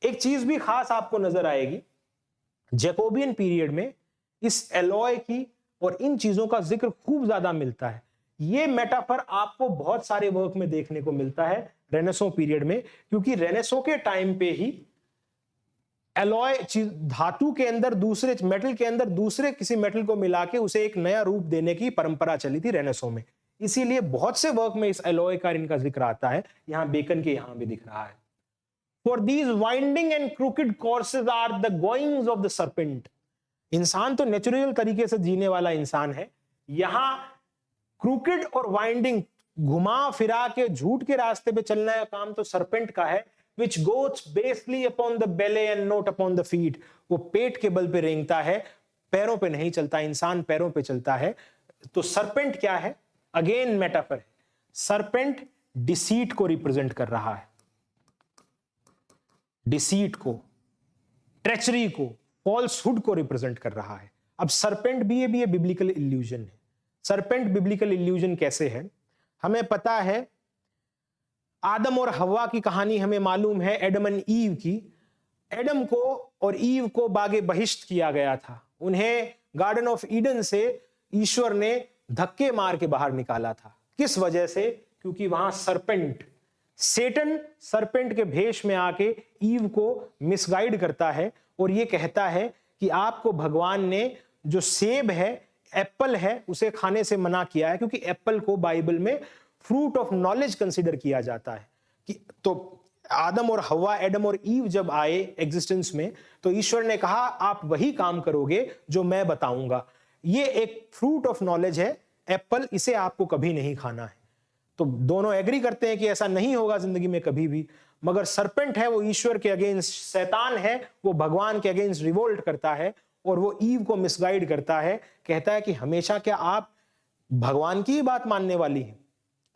एक चीज भी खास आपको नजर आएगी, जैकोबियन पीरियड में इस एलॉय की और इन चीजों का जिक्र खूब ज्यादा मिलता है। ये मेटाफर आपको बहुत सारे वर्क में देखने को मिलता है रेनेसो पीरियड में, क्योंकि रेनेसो के टाइम पे ही एलॉय धातु के अंदर दूसरे मेटल के अंदर दूसरे किसी मेटल को मिला के उसे एक नया रूप देने की परंपरा चली थी रेनेसो में। इसीलिए बहुत से वर्क में इस एलॉय का इनका जिक्र आता है, यहां बेकन के यहां भी दिख रहा है। For these winding and crooked courses are the goings of the serpent. इंसान तो नेचुरल तरीके से जीने वाला इंसान है, यहां क्रूकेड और वाइंडिंग, घुमा फिरा के झूठ के रास्ते पे चलना है काम तो सरपेंट का है, which goes basely upon the belly and not upon the feet. वो पेट के बल पे रेंगता है, पैरों पे नहीं चलता, इंसान पैरों पे चलता है। तो सरपेंट क्या है, अगेन मेटाफर है। सरपेंट डिसीट को रिप्रेजेंट कर रहा है, डिसीट को, ट्रेचरी को, फॉल्सहुड को रिप्रेजेंट कर रहा है। अब सरपेंट भी ये बिब्लिकल इल्यूजन है। सरपेंट बिब्लिकल इल्यूजन कैसे है, हमें पता है आदम और हव्वा की कहानी हमें मालूम है, एडम एंड ईव की। एडम को और ईव को बागे बहिश्त किया गया था, उन्हें गार्डन ऑफ ईडन से ईश्वर ने धक्के मार के बाहर निकाला था। किस वजह से, क्योंकि वहां सरपेंट, सेटन सरपेंट के भेष में आके ईव को मिसगाइड करता है और ये कहता है कि आपको भगवान ने जो सेब है, एप्पल है, उसे खाने से मना किया है, क्योंकि एप्पल को बाइबल में फ्रूट ऑफ नॉलेज कंसीडर किया जाता है। कि तो आदम और हव्वा, एडम और ईव जब आए एग्जिस्टेंस में, तो ईश्वर ने कहा आप वही काम करोगे जो मैं बताऊंगा। ये एक फ्रूट ऑफ नॉलेज है एप्पल, इसे आपको कभी नहीं खाना है। तो दोनों एग्री करते हैं कि ऐसा नहीं होगा जिंदगी में कभी भी। मगर सरपेंट है वो ईश्वर के अगेंस्ट, शैतान है वो भगवान के अगेंस्ट रिवोल्ट करता है और वो ईव को मिसगाइड करता है, कहता है कि हमेशा क्या आप भगवान की ही बात मानने वाली है।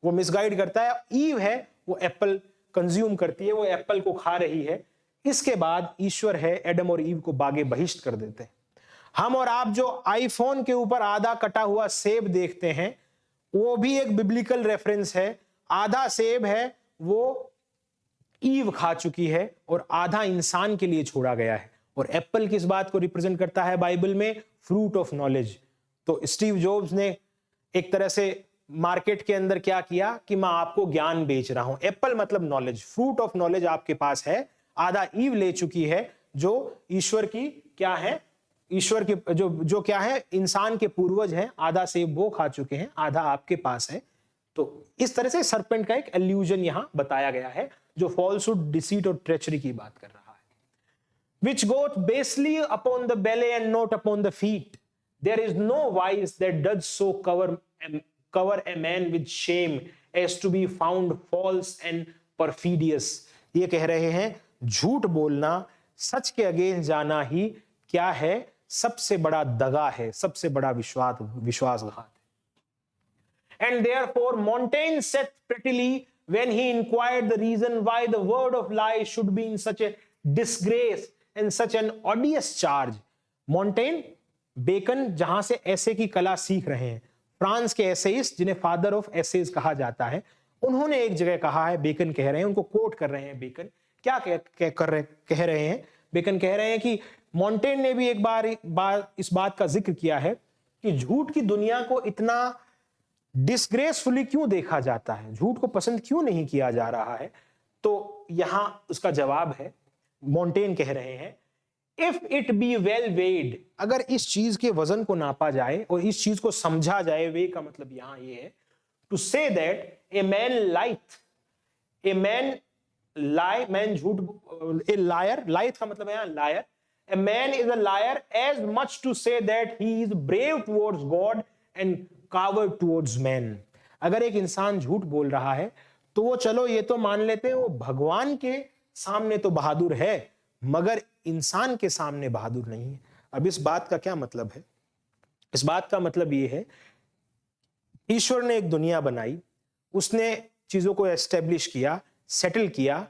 वो मिसगाइड करता है, ईव है वो एप्पल कंज्यूम करती है, वो एप्पल को खा रही है। इसके बाद ईश्वर है एडम और ईव को बागे बहिष्ट कर देते हैं। हम और आप जो आईफोन के ऊपर आधा कटा हुआ सेब देखते हैं, वो भी एक बिब्लिकल रेफरेंस है। आधा सेब है वो ईव खा चुकी है और आधा इंसान के लिए छोड़ा गया है। और एप्पल किस बात को रिप्रेजेंट करता है बाइबल में? Fruit of knowledge. तो स्टीव जॉब्स ने एक तरह से मार्केट के अंदर क्या किया कि मैं आपको ज्ञान बेच रहा हूं। एप्पल मतलब नॉलेज, फ्रूट ऑफ नॉलेज आपके पास है, आधा ईव ले चुकी है, जो ईश्वर की क्या है, ईश्वर के जो क्या है, इंसान के पूर्वज हैं, आधा सेब वो खा चुके हैं, आधा आपके पास है। तो इस तरह से सरपेंट का एक एल्यूजन यहां बताया गया है, जो फॉल्सहुड, डिसीट और ट्रेचरी की बात कर रहा है। Which goeth basely upon the belly and not upon the feet. There is no wise that does so cover a man with shame as to be found false and perfidious. ये कह रहे हैं झूठ बोलना, सच के अगेंस्ट जाना ही क्या है? सबसे बड़ा दगा है, सबसे बड़ा विश्वासघात है। And therefore Montaigne said prettily when he inquired the reason why the word of lie should be in such a disgrace and such an odious charge. Montaigne, Bacon जहां से ऐसे की कला सीख रहे हैं, फ्रांस के एसेइस्ट जिन्हें फादर ऑफ एसेज कहा जाता है, उन्होंने एक जगह कहा है, बेकन कह रहे हैं, उनको कोट कर रहे हैं, बेकन क्या कह रहे हैं? बेकन कह रहे हैं कि मॉन्टेन ने भी एक बार इस बात का जिक्र किया है कि झूठ की दुनिया को इतना डिसग्रेसफुली क्यों देखा जाता है, झूठ को पसंद क्यों नहीं किया जा रहा है। तो यहां उसका जवाब है, मॉन्टेन कह रहे हैं, इफ इट बी वेल वेड, अगर इस चीज के वजन को नापा जाए और इस चीज को समझा जाए, वे का मतलब यहां ये है to say that a man lieth, a man झूठ, ए लायर, लाइथ का मतलब है liar, a man is a liar as much to say that he is brave towards God and coward towards man. अगर एक इंसान झूठ बोल रहा है तो वो चलो ये तो मान लेते हैं वो भगवान के सामने तो बहादुर है, मगर इंसान के सामने बहादुर नहीं है। अब इस बात का क्या मतलब है? इस बात का मतलब ये है, ईश्वर ने एक दुनिया बनाई, उसने चीजों को एस्टेब्लिश किया, सेटल किया,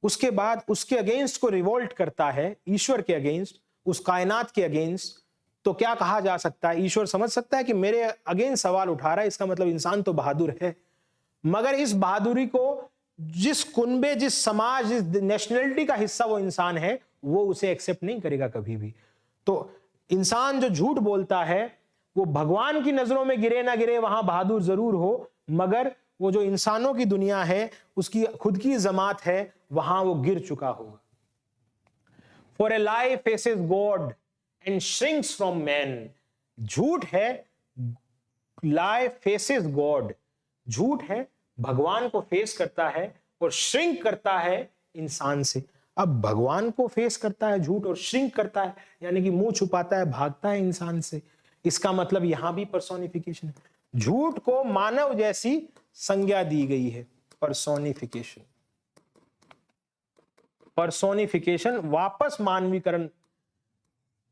उसके बाद उसके अगेंस्ट को रिवोल्ट करता है, ईश्वर के अगेंस्ट, उस कायनात के अगेंस्ट, तो क्या कहा जा सकता है? ईश्वर समझ सकता है कि मेरे अगेंस्ट सवाल उठा रहा है, इसका मतलब इंसान तो बहादुर है। मगर इस बहादुरी को जिस कुनबे, जिस समाज, जिस नेशनलिटी का हिस्सा वो इंसान है, वो उसे एक्सेप्ट नहीं करेगा कभी भी। तो इंसान जो झूठ बोलता है वो भगवान की नजरों में गिरे ना गिरे, वहां बहादुर जरूर हो, मगर वो जो इंसानों की दुनिया है, उसकी खुद की जमात है, वहां वो गिर चुका होगा। For a lie faces God and shrinks from man. झूठ है, लाई फेसेस गॉड, झूठ है, भगवान को फेस करता है और श्रिंक करता है इंसान से। अब भगवान को फेस करता है झूठ और श्रिंक करता है, यानी कि मुंह छुपाता है, भागता है इंसान से। इसका मतलब यहां भी पर्सोनिफिकेशन है। झूठ को मानव जैसी संज्ञा दी गई है, पर्सोनिफिकेशन। पर्सोनिफिकेशन, वापस मानवीकरण,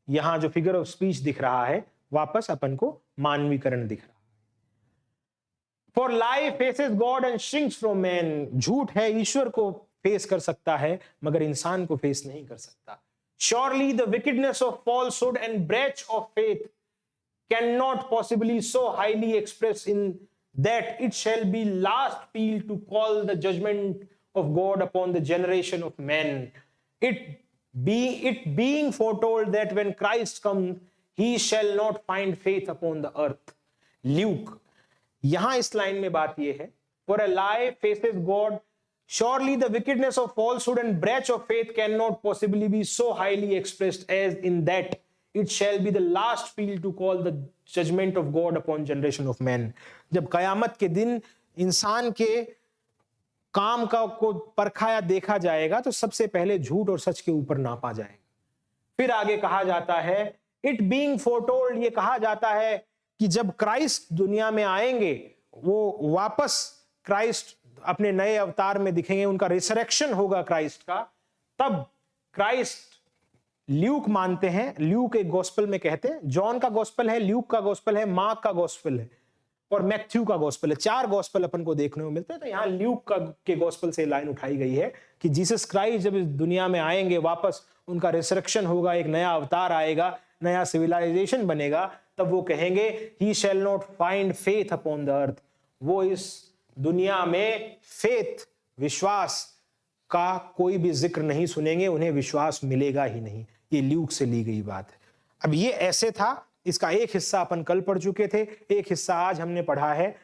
यहां जो फिगर ऑफ स्पीच दिख रहा है, वापस अपन को मानवीकरण दिख रहा है। For lie faces God and shrinks from man. झूठ है, ईश्वर को फेस कर सकता है, मगर इंसान को फेस नहीं कर सकता। Surely the wickedness of falsehood and breach of faith cannot possibly so highly express in that it shall be last peal to call the judgment of God upon the generation of men. It being foretold that when Christ comes, he shall not find faith upon the earth. Luke, यहां इस line में बात यह है, for a lie faces God, surely the wickedness of falsehood and breach of faith cannot possibly be so highly expressed as in that it shall be the last peal to call the judgment of God upon generation of men. जब कयामत के दिन इंसान के काम का को परखाया देखा जाएगा, तो सबसे पहले झूठ और सच के ऊपर नापा जाएगा। फिर आगे कहा जाता है, it being foretold, ये कहा जाता है कि जब क्राइस्ट दुनिया में आएंगे, वो वापस क्राइस्ट अपने नए अवतार में दिखेंगे, उनका रिसरेक्शन होगा क्राइस्ट का, तब क्राइस्ट, ल्यूक मानते हैं, ल्यूक एक गॉस्पेल में कहते हैं, जॉन का गॉस्पेल है, ल्यूक का गॉस्पेल है, मार्क का गॉस्पेल है और मैथ्यू का गॉस्पेल है। 4 गॉस्पेल अपन को देखने को मिलते हैं। तो यहाँ ल्यूक के गॉस्पेल से लाइन उठाई गई है कि जीसस क्राइस्ट जब इस दुनिया में आएंगे, वापस उनका रिसरेक्शन होगा, एक नया अवतार आएगा, नया सिविलाइजेशन बनेगा, तब वो कहेंगे he shall not find faith upon the earth. वो इस दुनिया में फेथ, विश्वास का कोई भी जिक्र नहीं सुनेंगे, उन्हें विश्वास मिलेगा ही नहीं। ये ल्यूक से ली गई बात है। अब ये ऐसे था, इसका एक हिस्सा अपन कल पढ़ चुके थे, एक हिस्सा आज हमने पढ़ा है।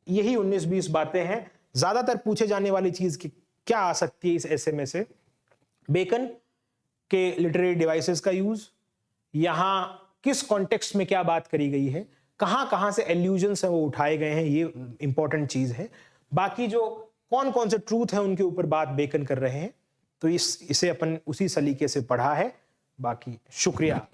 यही 19-20 बातें हैं। ज्यादातर पूछे जाने वाली चीज क्या आ सकती है इस ऐसे में से? बेकन के लिटरेरी डिवाइसेस का यूज, यहां किस कॉन्टेक्स्ट में क्या बात करी गई है, कहां से एल्यूजन्स हैं वो उठाए गए हैं, ये इंपॉर्टेंट चीज है। बाकी जो कौन कौन से ट्रूथ है उनके ऊपर बात बेकन कर रहे हैं, तो इसे अपन उसी सलीके से पढ़ा है। बाकी शुक्रिया।